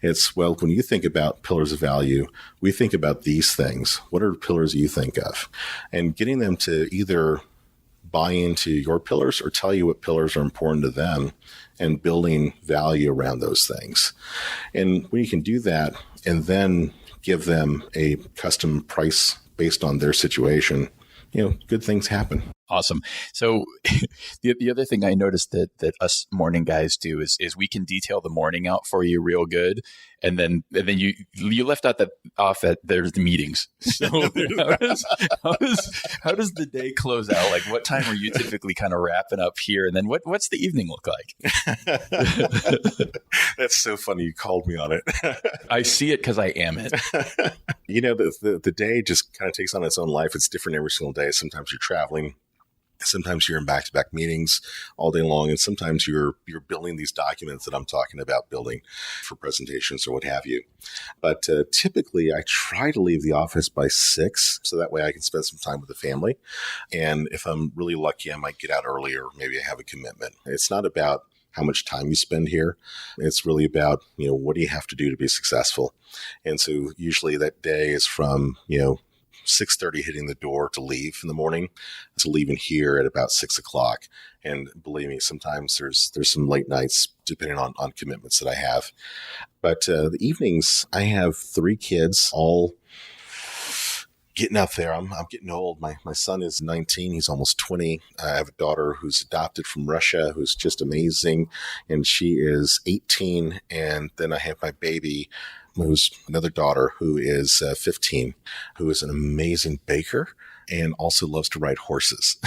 it's, well, when you think about pillars of value, we think about these things. What are the pillars you think of? And getting them to either buy into your pillars or tell you what pillars are important to them and building value around those things. And when you can do that and then give them a custom price based on their situation, good things happen. Awesome. So the other thing I noticed that us morning guys do is we can detail the morning out for you real good. And then you left out off that there's the meetings. So how does the day close out? Like what time are you typically kind of wrapping up here? And then what's the evening look like? That's so funny. You called me on it. I see it because I am it. The day just kind of takes on its own life. It's different every single day. Sometimes you're traveling. Sometimes you're in back-to-back meetings all day long, and sometimes you're building these documents that I'm talking about building for presentations or what have you. But typically, I try to leave the office by 6, so that way I can spend some time with the family. And if I'm really lucky, I might get out earlier. Maybe I have a commitment. It's not about how much time you spend here. It's really about, what do you have to do to be successful? And so usually that day is from, 6:30 hitting the door to leave in the morning to leaving here at about 6 o'clock. And believe me, sometimes there's some late nights depending on commitments that I have. But the evenings, I have 3 kids, all getting up there. I'm getting old. My son is 19. He's almost 20. I have a daughter who's adopted from Russia, who's just amazing. And she is 18. And then I have my baby, who's another daughter who is 15, who is an amazing baker and also loves to ride horses,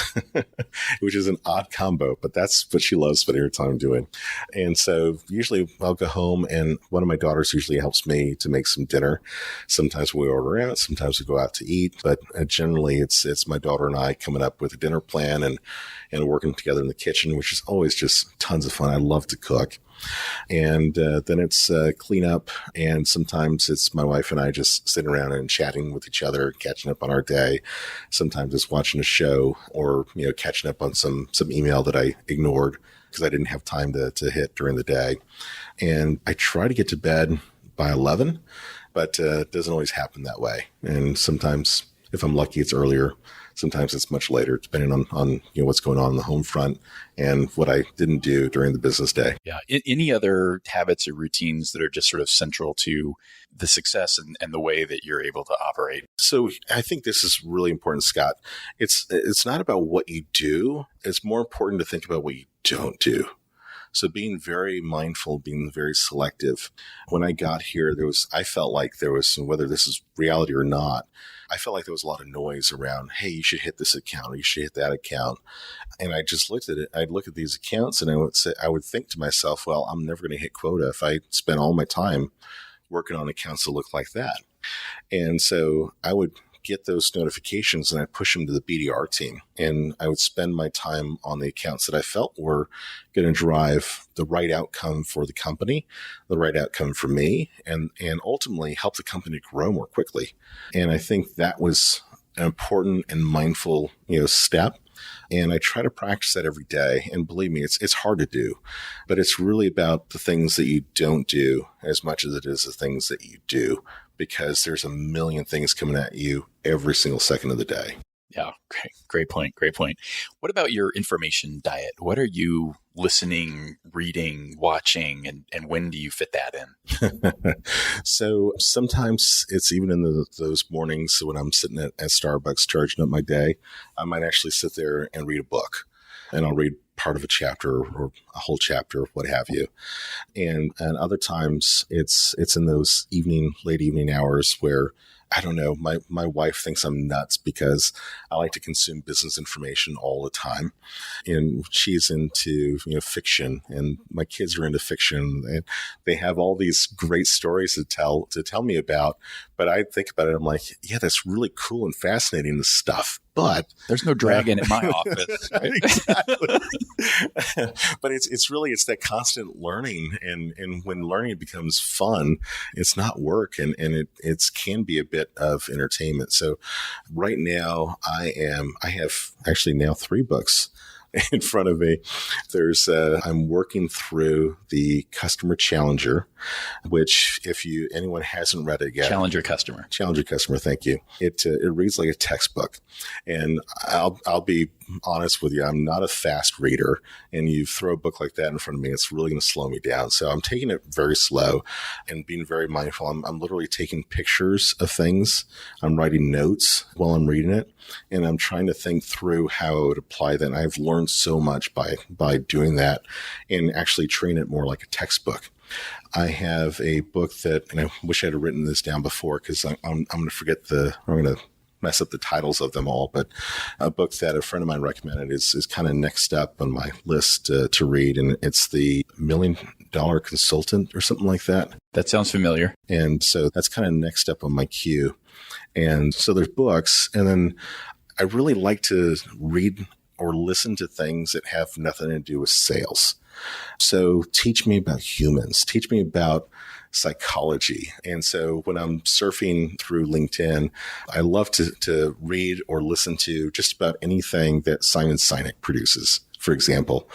which is an odd combo, but that's what she loves spending her time doing. And so usually I'll go home and one of my daughters usually helps me to make some dinner. Sometimes we order out, sometimes we go out to eat, but generally it's my daughter and I coming up with a dinner plan and working together in the kitchen, which is always just tons of fun. I love to cook. And then it's clean up. And sometimes it's my wife and I just sitting around and chatting with each other, catching up on our day. Sometimes it's watching a show or, catching up on some email that I ignored because I didn't have time to hit during the day. And I try to get to bed by 11, but it doesn't always happen that way. And sometimes if I'm lucky, it's earlier. Sometimes it's much later, depending on what's going on the home front and what I didn't do during the business day. Yeah. Any other habits or routines that are just sort of central to the success and the way that you're able to operate? So I think this is really important, Scott. It's not about what you do. It's more important to think about what you don't do. So being very mindful, being very selective. When I got here, I felt like there was, whether this is reality or not, I felt like there was a lot of noise around, hey, you should hit this account or you should hit that account. And I just looked at it. I'd look at these accounts and I would think to myself, well, I'm never going to hit quota if I spend all my time working on accounts that look like that. And so I would get those notifications and I'd push them to the BDR team. And I would spend my time on the accounts that I felt were going to drive the right outcome for the company, the right outcome for me, and ultimately help the company grow more quickly. And I think that was an important and mindful, step. And I try to practice that every day. And believe me, it's hard to do, but it's really about the things that you don't do as much as it is the things that you do, because there's a million things coming at you every single second of the day. Yeah. Great point. What about your information diet? What are you listening, reading, watching, and when do you fit that in? So sometimes it's even in those mornings when I'm sitting at Starbucks charging up my day, I might actually sit there and read a book, and I'll read part of a chapter or a whole chapter, what have you. And other times it's in those late evening hours where, I don't know, my wife thinks I'm nuts because I like to consume business information all the time. And she's into, fiction, and my kids are into fiction, and they have all these great stories to tell me about. But I think about it, I'm like, yeah, that's really cool and fascinating, this stuff. But there's no dragon in my office. Right? Exactly. But it's that constant learning, and when learning becomes fun, it's not work, and it can be a bit of entertainment. So right now I have actually now 3 books in front of me. I'm working through the Customer Challenger, which if anyone hasn't read it yet. Challenger Customer. Thank you. It reads like a textbook. And I'll be honest with you, I'm not a fast reader, and you throw a book like that in front of me, it's really going to slow me down. So I'm taking it very slow and being very mindful. I'm literally taking pictures of things. I'm writing notes while I'm reading it, and I'm trying to think through how I would apply that. And I've learned so much by doing that and actually treating it more like a textbook. I have a book and I wish I had written this down before, because I'm going to forget I'm going to mess up the titles of them all, but a book that a friend of mine recommended is kind of next up on my list to read, and it's the $1 Million Consultant or something like that. That sounds familiar. And so that's kind of next up on my queue. And so there's books, and then I really like to read or listen to things that have nothing to do with sales. So teach me about humans, teach me about psychology. And so when I'm surfing through LinkedIn, I love to read or listen to just about anything that Simon Sinek produces, for example.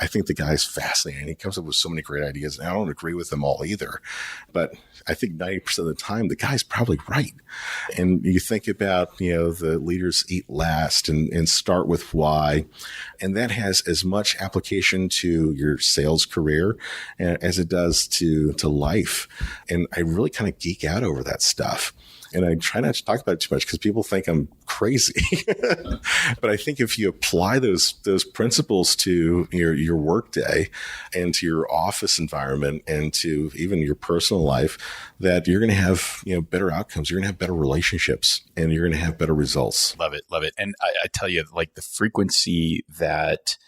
I think the guy's fascinating. He comes up with so many great ideas, and I don't agree with them all either. But I think 90% of the time, the guy's probably right. And you think about, the leaders eat last and start with why. And that has as much application to your sales career as it does to life. And I really kind of geek out over that stuff. And I try not to talk about it too much because people think I'm crazy. But I think if you apply those principles to your work day and to your office environment and to even your personal life, that you're going to have better outcomes. You're going to have better relationships, and you're going to have better results. Love it. And I tell you, like, the frequency that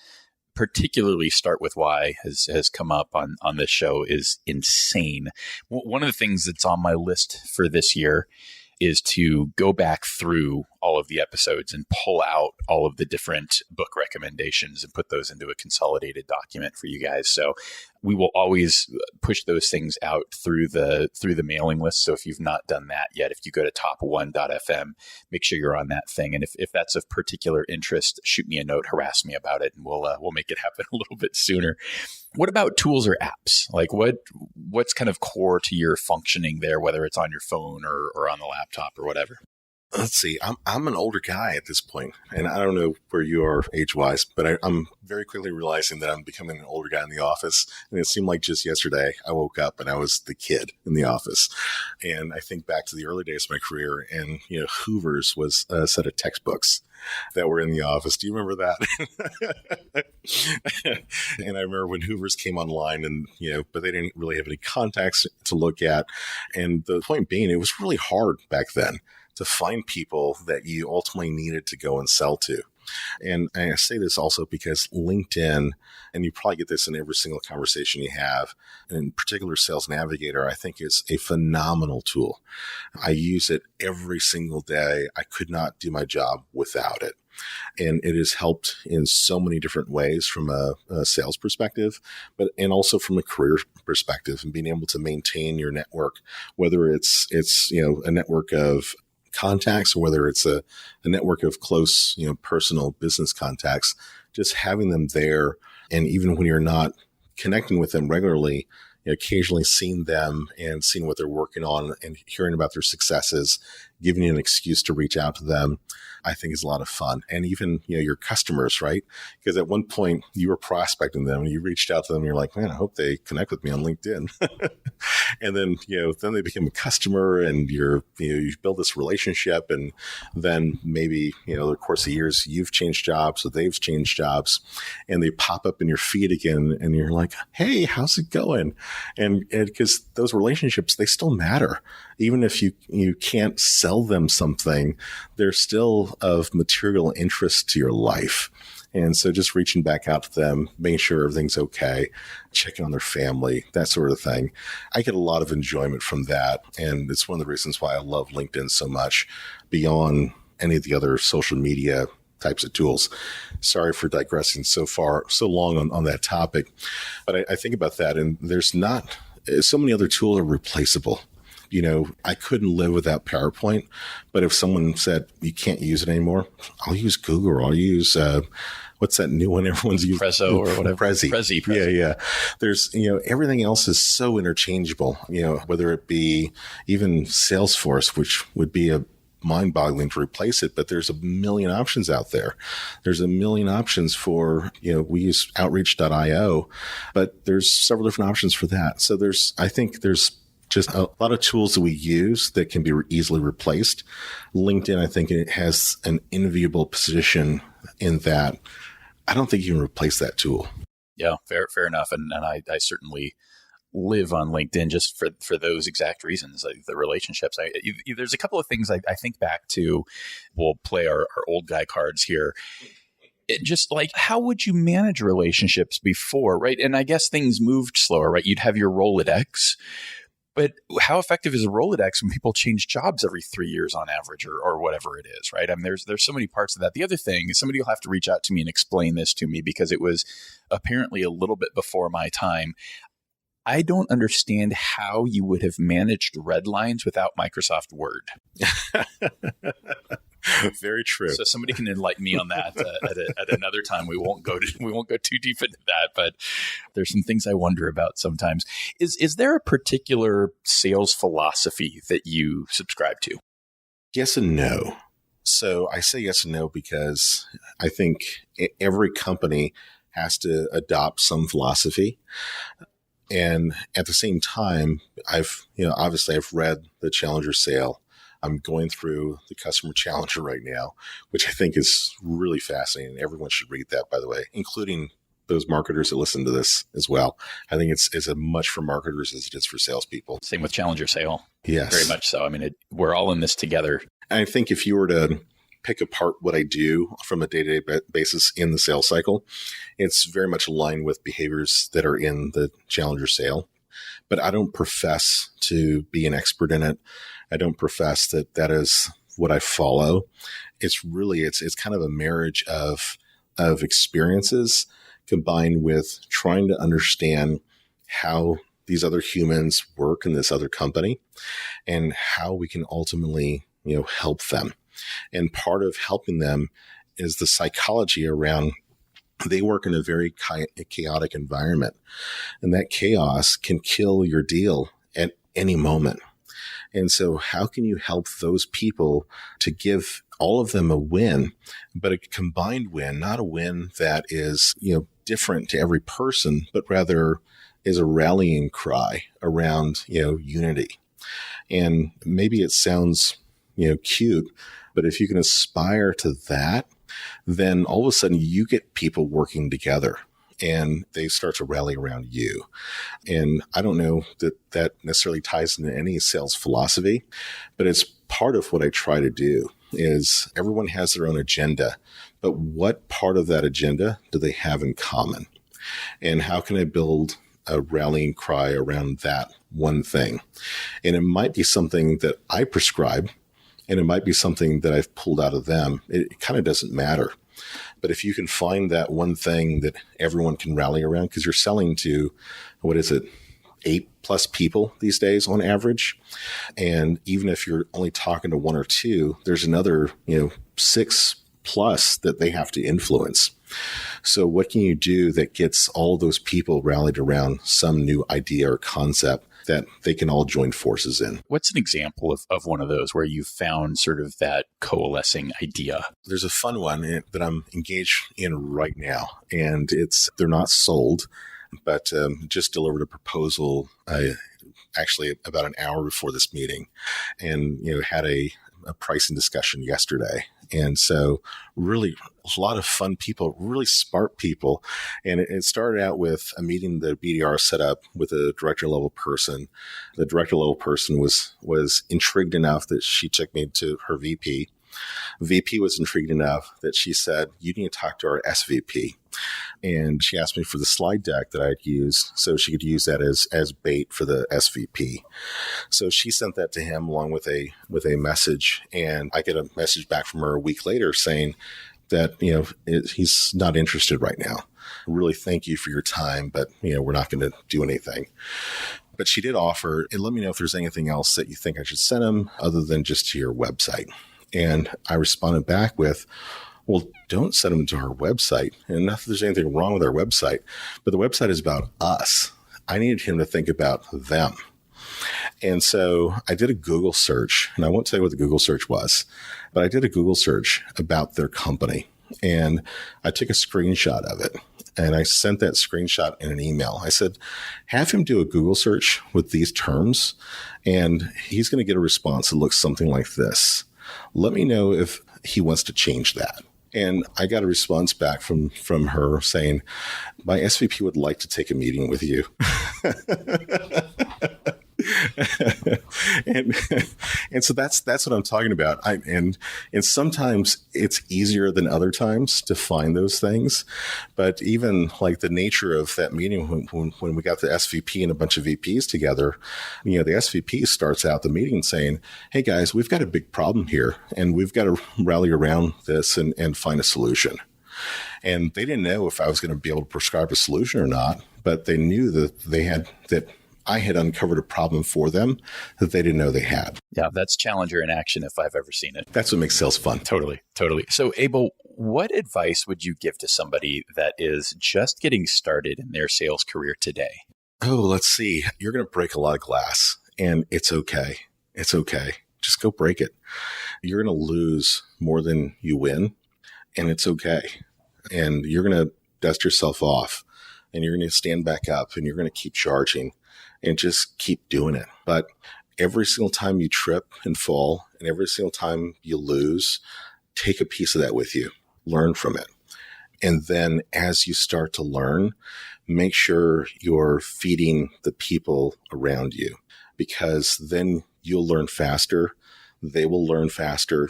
particularly Start With Why has come up on this show is insane. One of the things that's on my list for this year is to go back through all of the episodes and pull out all of the different book recommendations and put those into a consolidated document for you guys. So we will always push those things out through the mailing list. So if you've not done that yet, if you go to top1.fm, make sure you're on that thing. And if that's of particular interest, shoot me a note, harass me about it, and we'll make it happen a little bit sooner. What about tools or apps? Like what's kind of core to your functioning there, whether it's on your phone or on the laptop or whatever? Let's see. I'm an older guy at this point, and I don't know where you are age-wise, but I'm very quickly realizing that I'm becoming an older guy in the office. And it seemed like just yesterday I woke up and I was the kid in the office. And I think back to the early days of my career, and Hoover's was a set of textbooks that were in the office. Do you remember that? And I remember when Hoover's came online, and but they didn't really have any contacts to look at. And the point being, it was really hard back then to find people that you ultimately needed to go and sell to. And I say this also because LinkedIn, and you probably get this in every single conversation you have, and in particular Sales Navigator, I think is a phenomenal tool. I use it every single day. I could not do my job without it. And it has helped in so many different ways from a sales perspective, and also from a career perspective, and being able to maintain your network, whether it's a network of contacts, or whether it's a network of close, personal business contacts, just having them there. And even when you're not connecting with them regularly, occasionally seeing them and seeing what they're working on and hearing about their successes, giving you an excuse to reach out to them, I think is a lot of fun. And even, your customers, right? Because at one point you were prospecting them and you reached out to them and you're like, man, I hope they connect with me on LinkedIn. And then, then they become a customer, and you build this relationship. And then maybe, over the course of years, you've changed jobs, or they've changed jobs, and they pop up in your feed again. And you're like, hey, how's it going? And because those relationships, they still matter. Even if you can't sell them something, they're still of material interest to your life. And so just reaching back out to them, making sure everything's okay, checking on their family, that sort of thing. I get a lot of enjoyment from that. And it's one of the reasons why I love LinkedIn so much, beyond any of the other social media types of tools. Sorry for digressing so long on that topic. But I think about that, and there's not so many other tools are replaceable. I couldn't live without PowerPoint, but if someone said you can't use it anymore, I'll use Google, or I'll use, what's that new one everyone's using? Prezzo or whatever. Prezi. Yeah. There's, everything else is so interchangeable, whether it be even Salesforce, which would be a mind-boggling to replace it, but there's a million options out there. There's a million options for, we use outreach.io, but there's several different options for that. So I think there's just a lot of tools that we use that can be easily replaced. LinkedIn, I think it has an enviable position in that I don't think you can replace that tool. Yeah, fair enough. And I certainly live on LinkedIn just for those exact reasons, like the relationships. There's a couple of things I think back to. We'll play our old guy cards here. Just like, how would you manage relationships before, right? And I guess things moved slower, right? You'd have your Rolodex. But how effective is a Rolodex when people change jobs every 3 years on average, or whatever it is, right? I mean, there's so many parts of that. The other thing is, somebody will have to reach out to me and explain this to me, because it was apparently a little bit before my time. I don't understand how you would have managed red lines without Microsoft Word. Very true. So somebody can enlighten me on that at another time. We won't go too deep into that, but there's some things I wonder about sometimes. Is there a particular sales philosophy that you subscribe to? Yes and no. So I say yes and no because I think every company has to adopt some philosophy. And at the same time, I've read the Challenger Sale. I'm going through the Customer Challenger right now, which I think is really fascinating. Everyone should read that, by the way, including those marketers that listen to this as well. I think it's as much for marketers as it is for salespeople. Same with Challenger Sale. Yes. Very much so. I mean, we're all in this together. I think if you were to pick apart what I do from a day-to-day basis in the sales cycle, it's very much aligned with behaviors that are in the Challenger Sale. But I don't profess to be an expert in it. I don't profess that is what I follow. It's kind of a marriage of experiences combined with trying to understand how these other humans work in this other company and how we can ultimately, help them. And part of helping them is the psychology around they work in a very chaotic environment, and that chaos can kill your deal at any moment. And so how can you help those people to give all of them a win, but a combined win, not a win that is, different to every person, but rather is a rallying cry around, unity. And maybe it sounds, cute, but if you can aspire to that, then all of a sudden you get people working together and they start to rally around you. And I don't know that that necessarily ties into any sales philosophy, but it's part of what I try to do. Is everyone has their own agenda, but what part of that agenda do they have in common? And how can I build a rallying cry around that one thing? And it might be something that I prescribe, and it might be something that I've pulled out of them. It kind of doesn't matter. But if you can find that one thing that everyone can rally around, because you're selling to, 8+ people these days on average. And even if you're only talking to one or two, there's another, 6+ that they have to influence. So what can you do that gets all those people rallied around some new idea or concept that they can all join forces in? What's an example of one of those where you found sort of that coalescing idea? There's a fun one that I'm engaged in right now, and they're not sold, but just delivered a proposal actually about an hour before this meeting, and had a pricing discussion yesterday. And so really a lot of fun people, really smart people. And it started out with a meeting the BDR set up with a director level person. The director level person was intrigued enough that she took me to her VP. VP was intrigued enough that she said, you need to talk to our SVP. And she asked me for the slide deck that I'd use so she could use that as bait for the SVP. So she sent that to him along with a message. And I get a message back from her a week later saying that, he's not interested right now. Really thank you for your time, but, we're not going to do anything. But she did offer, and let me know if there's anything else that you think I should send him other than just to your website. And I responded back with, well, don't send them to our website. And not that there's anything wrong with our website, but the website is about us. I needed him to think about them. And so I did a Google search, and I won't tell you what the Google search was, but I did a Google search about their company. And I took a screenshot of it, and I sent that screenshot in an email. I said, have him do a Google search with these terms, and he's going to get a response that looks something like this. Let me know if he wants to change that. And I got a response back from her saying, my SVP would like to take a meeting with you. and so that's what I'm talking about. And sometimes it's easier than other times to find those things. But even like the nature of that meeting, when we got the SVP and a bunch of VPs together, the SVP starts out the meeting saying, hey guys, we've got a big problem here and we've got to rally around this and find a solution. And they didn't know if I was going to be able to prescribe a solution or not, but they knew that I had uncovered a problem for them that they didn't know they had. Yeah, that's Challenger in action if I've ever seen it. That's what makes sales fun. Totally. So Abel, what advice would you give to somebody that is just getting started in their sales career today? Oh, let's see. You're going to break a lot of glass, and it's okay. It's okay. Just go break it. You're going to lose more than you win, and it's okay. And you're going to dust yourself off, and you're going to stand back up, and you're going to keep charging. And just keep doing it. But every single time you trip and fall, and every single time you lose, take a piece of that with you. Learn from it. And then as you start to learn, make sure you're feeding the people around you, because then you'll learn faster. They will learn faster.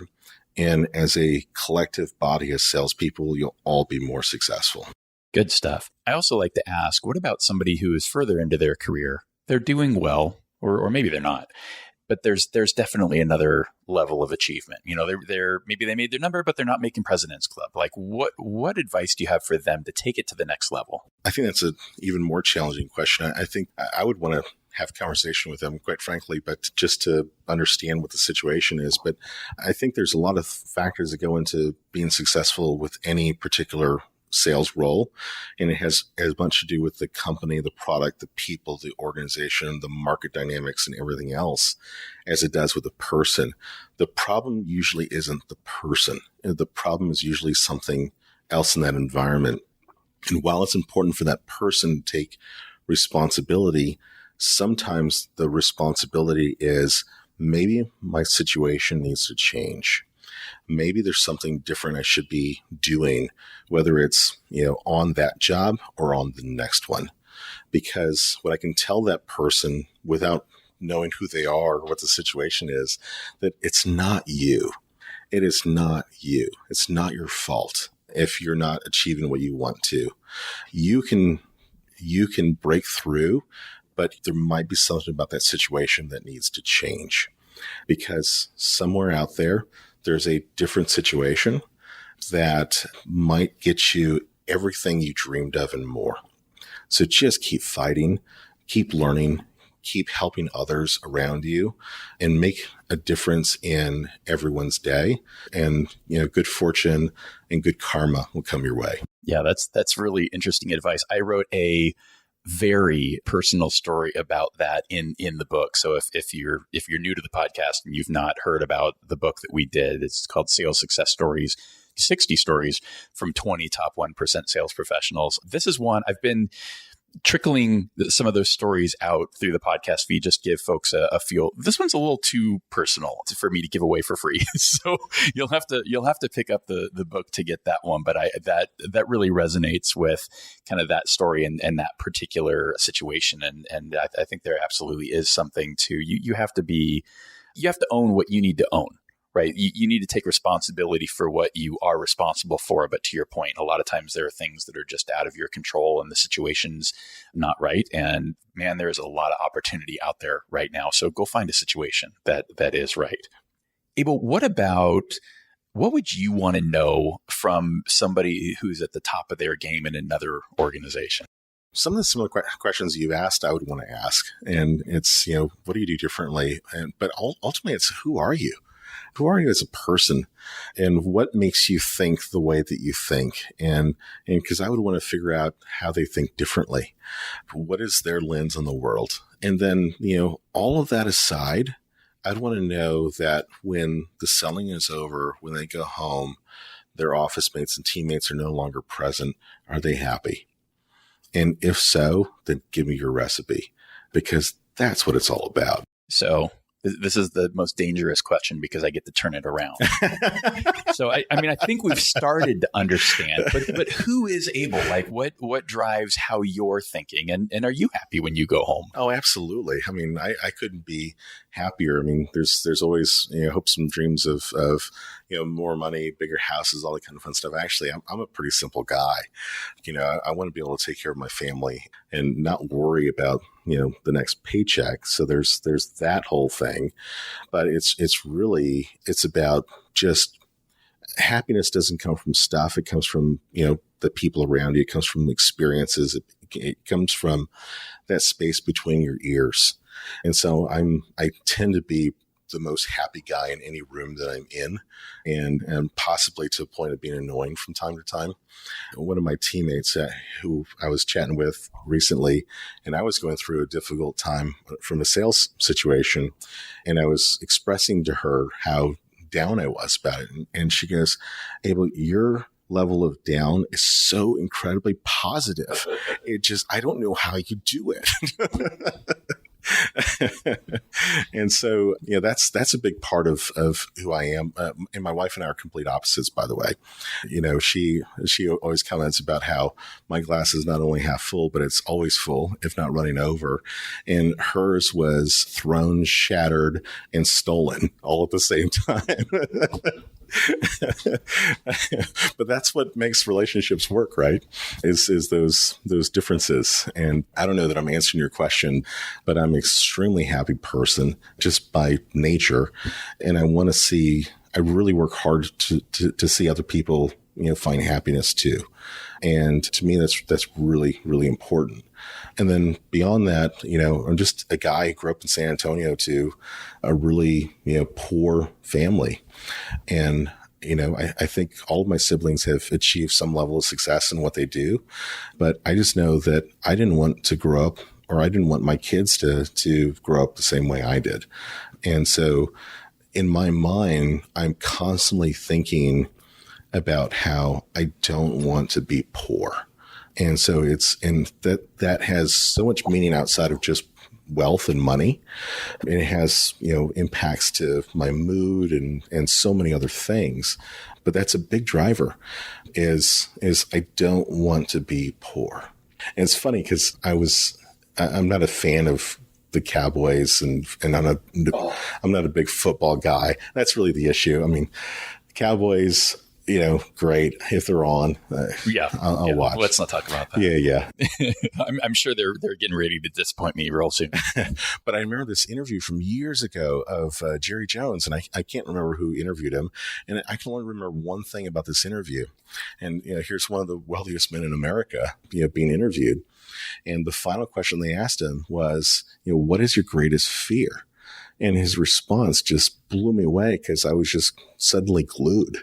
And as a collective body of salespeople, you'll all be more successful. Good stuff. I also like to ask, what about somebody who is further into their career? They're doing well, or maybe they're not, but there's definitely another level of achievement. Maybe they made their number, but they're not making President's Club. Like what advice do you have for them to take it to the next level? I think that's an even more challenging question. I think I would want to have a conversation with them, quite frankly, but just to understand what the situation is. But I think there's a lot of factors that go into being successful with any particular sales role, and it has as much to do with the company, the product, the people, the organization, the market dynamics, and everything else as it does with the person. The problem usually isn't the person. The problem is usually something else in that environment. And while it's important for that person to take responsibility, sometimes the responsibility is maybe my situation needs to change. Maybe there's something different I should be doing, whether it's, on that job or on the next one. Because what I can tell that person without knowing who they are or what the situation is, that it's not you. It is not you. It's not your fault if you're not achieving what you want to. You can break through, but there might be something about that situation that needs to change. Because somewhere out there, there's a different situation that might get you everything you dreamed of and more. So just keep fighting, keep learning, keep helping others around you, and make a difference in everyone's day. And, good fortune and good karma will come your way. Yeah, that's really interesting advice. I wrote a very personal story about that in the book. So if you're new to the podcast and you've not heard about the book that we did, it's called Sales Success Stories, 60 Stories from 20 Top 1% Sales Professionals. This is one I've been trickling some of those stories out through the podcast feed, just give folks a feel. This one's a little too personal for me to give away for free. So you'll have to pick up the book to get that one. But that really resonates with kind of that story and that particular situation. And I think there absolutely is something to you have to own what you need to own. Right. You need to take responsibility for what you are responsible for. But to your point, a lot of times there are things that are just out of your control and the situation's not right. And man, there's a lot of opportunity out there right now. So go find a situation that is right. Abel, what would you want to know from somebody who's at the top of their game in another organization? Some of the similar questions you've asked, I would want to ask. And it's, what do you do differently? But ultimately, it's who are you? Who are you as a person, and what makes you think the way that you think? And because I would want to figure out how they think differently. What is their lens on the world? And then, all of that aside, I'd want to know that when the selling is over, when they go home, their office mates and teammates are no longer present. Are they happy? And if so, then give me your recipe, because that's what it's all about. So this is the most dangerous question because I get to turn it around. So, I think we've started to understand, but who is Abel? Like what drives how you're thinking? And are you happy when you go home? Oh, absolutely. I couldn't be happier. There's always, hopes and dreams of more money, bigger houses, all that kind of fun stuff. Actually, I'm a pretty simple guy. I want to be able to take care of my family and not worry about, the next paycheck. So there's that whole thing, but it's about just happiness doesn't come from stuff. It comes from, the people around you. It comes from experiences. It comes from that space between your ears. And so I tend to be the most happy guy in any room that I'm in, and possibly to a point of being annoying from time to time. One of my teammates who I was chatting with recently, and I was going through a difficult time from a sales situation, and I was expressing to her how down I was about it. And she goes, Abel, your level of down is so incredibly positive. I don't know how you do it. And so, that's a big part of who I am. And my wife and I are complete opposites, by the way. She always comments about how my glass is not only half full, but it's always full, if not running over. And hers was thrown, shattered, and stolen all at the same time. But that's what makes relationships work, right? Is those differences. And I don't know that I'm answering your question, but I'm an extremely happy person just by nature. And I really work hard to see other people, find happiness too. And to me, that's really, really important. And then beyond that, I'm just a guy who grew up in San Antonio to a really, poor family. And I think all of my siblings have achieved some level of success in what they do, but I just know that I didn't want to grow up, or I didn't want my kids to grow up the same way I did. And so in my mind, I'm constantly thinking about how I don't want to be poor. And so that has so much meaning outside of just wealth and money. And it has, impacts to my mood and so many other things. But that's a big driver is I don't want to be poor. And it's funny because I'm not a fan of the Cowboys and I'm not a big football guy. That's really the issue. I mean, Cowboys, great if they're on. I'll watch. Let's not talk about that. Yeah. I'm sure they're getting ready to disappoint me real soon. But I remember this interview from years ago of Jerry Jones, and I can't remember who interviewed him. And I can only remember one thing about this interview. And here's one of the wealthiest men in America, being interviewed. And the final question they asked him was, what is your greatest fear? And his response just blew me away because I was just suddenly glued.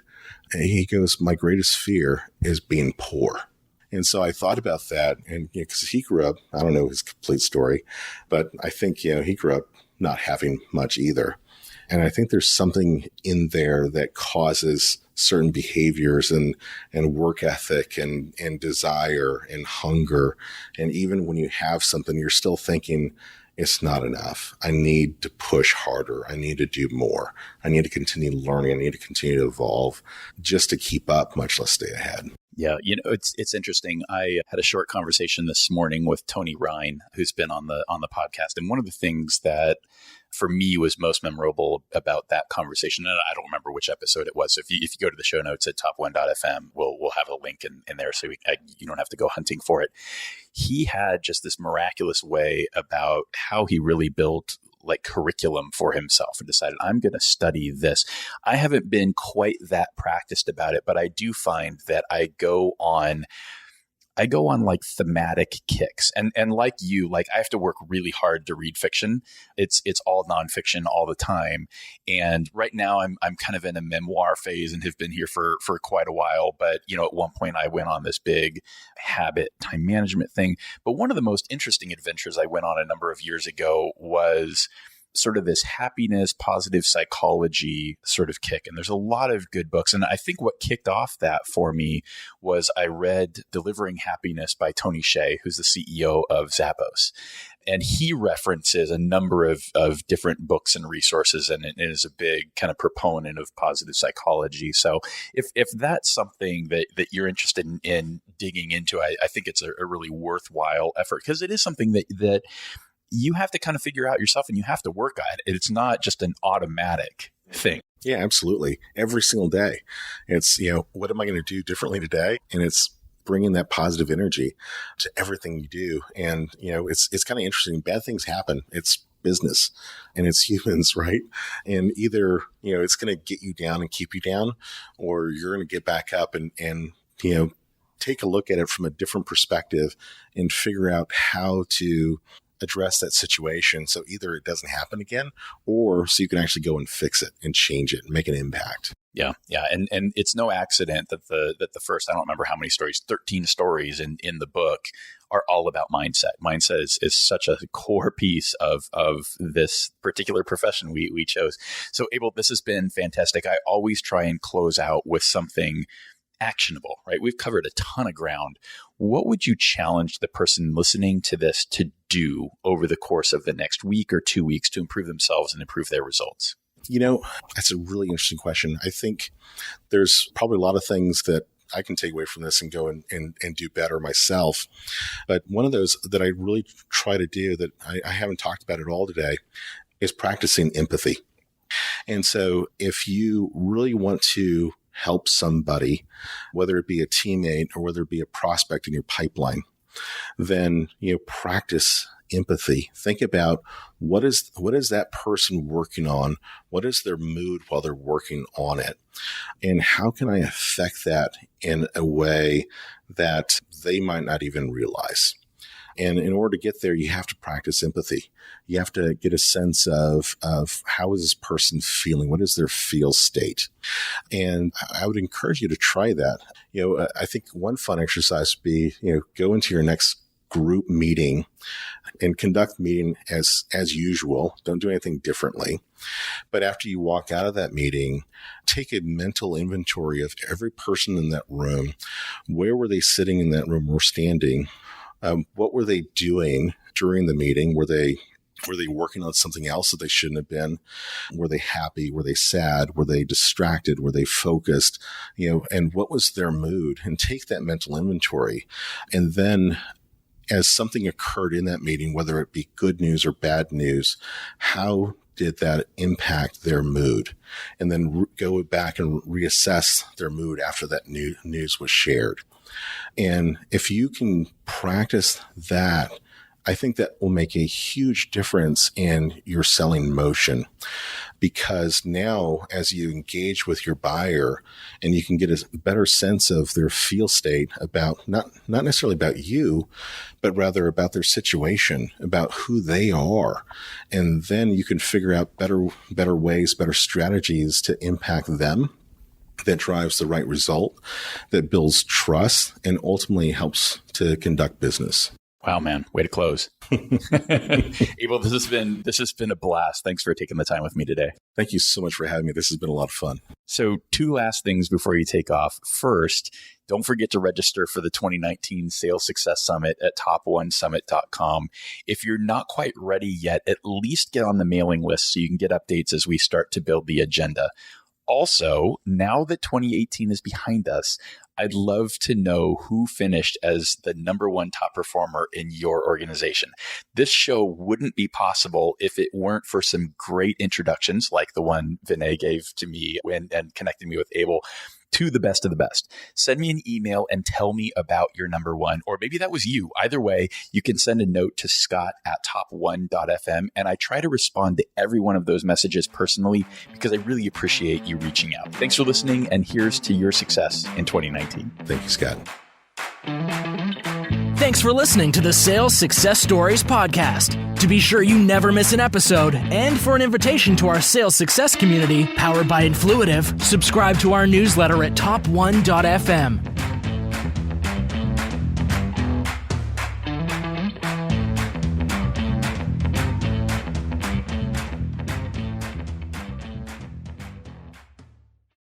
And he goes, my greatest fear is being poor. And so I thought about that. And because he grew up, I don't know his complete story, but I think, he grew up not having much either. And I think there's something in there that causes certain behaviors and work ethic and desire and hunger. And even when you have something, you're still thinking, it's not enough. I need to push harder. I need to do more. I need to continue learning. I need to continue to evolve just to keep up, much less stay ahead. Yeah, it's interesting. I had a short conversation this morning with Tony Rhine, who's been on the podcast, and one of the things that for me was most memorable about that conversation, and I don't remember which episode it was. So if you go to the show notes at top1.fm, we'll have a link in there, so you don't have to go hunting for it. He had just this miraculous way about how he really built like curriculum for himself and decided, I'm going to study this. I haven't been quite that practiced about it, but I do find that I go on like thematic kicks. And like you, like I have to work really hard to read fiction. It's all nonfiction all the time. And right now I'm kind of in a memoir phase and have been here for quite a while. But, at one point I went on this big habit time management thing. But one of the most interesting adventures I went on a number of years ago was sort of this happiness, positive psychology sort of kick. And there's a lot of good books. And I think what kicked off that for me was I read Delivering Happiness by Tony Hsieh, who's the CEO of Zappos. And he references a number of different books and resources and is a big kind of proponent of positive psychology. So if that's something that you're interested in digging into, I think it's a really worthwhile effort because it is something that you have to kind of figure out yourself and you have to work at it. It's not just an automatic thing. Yeah, absolutely. Every single day. It's, what am I going to do differently today? And it's bringing that positive energy to everything you do. And, it's kind of interesting. Bad things happen. It's business and it's humans, right? And either, it's going to get you down and keep you down, or you're going to get back up and take a look at it from a different perspective and figure out how to address that situation so either it doesn't happen again or so you can actually go and fix it and change it and make an impact. Yeah. And it's no accident that the first, I don't remember how many stories, 13 stories in the book are all about mindset. Mindset is such a core piece of this particular profession we chose. So Abel, this has been fantastic. I always try and close out with something actionable, right? We've covered a ton of ground. What would you challenge the person listening to this to do over the course of the next week or 2 weeks to improve themselves and improve their results? That's a really interesting question. I think there's probably a lot of things that I can take away from this and go and do better myself. But one of those that I really try to do that I haven't talked about at all today is practicing empathy. And so if you really want to help somebody, whether it be a teammate or whether it be a prospect in your pipeline, then, practice empathy. Think about what is that person working on? What is their mood while they're working on it? And how can I affect that in a way that they might not even realize? And in order to get there, you have to practice empathy. You have to get a sense of how is this person feeling? What is their feel state? And I would encourage you to try that. I think one fun exercise would be, go into your next group meeting and conduct the meeting as usual. Don't do anything differently. But after you walk out of that meeting, take a mental inventory of every person in that room. Where were they sitting in that room or standing? What were they doing during the meeting? Were they working on something else that they shouldn't have been? Were they happy? Were they sad? Were they distracted? Were they focused? And what was their mood? And take that mental inventory. And then as something occurred in that meeting, whether it be good news or bad news, how did that impact their mood? And then go back and reassess their mood after that news was shared. And if you can practice that, I think that will make a huge difference in your selling motion, because now as you engage with your buyer and you can get a better sense of their feel state about not necessarily about you, but rather about their situation, about who they are. And then you can figure out better ways, better strategies to impact them that drives the right result, that builds trust, and ultimately helps to conduct business. Wow, man. Way to close. Abel, this has been a blast. Thanks for taking the time with me today. Thank you so much for having me. This has been a lot of fun. So 2 last things before you take off. First, don't forget to register for the 2019 Sales Success Summit at top1summit.com. If you're not quite ready yet, at least get on the mailing list so you can get updates as we start to build the agenda. Also, now that 2018 is behind us, I'd love to know who finished as the #1 top performer in your organization. This show wouldn't be possible if it weren't for some great introductions like the one Vinay gave to me and connecting me with Abel to the best of the best. Send me an email and tell me about your #1, or maybe that was you. Either way, you can send a note to scott@top1.fm, and I try to respond to every one of those messages personally because I really appreciate you reaching out. Thanks for listening, and here's to your success in 2019. Thank you, Scott. Thanks for listening to the Sales Success Stories podcast. To be sure you never miss an episode, and for an invitation to our sales success community powered by Influitive, subscribe to our newsletter at top1.fm.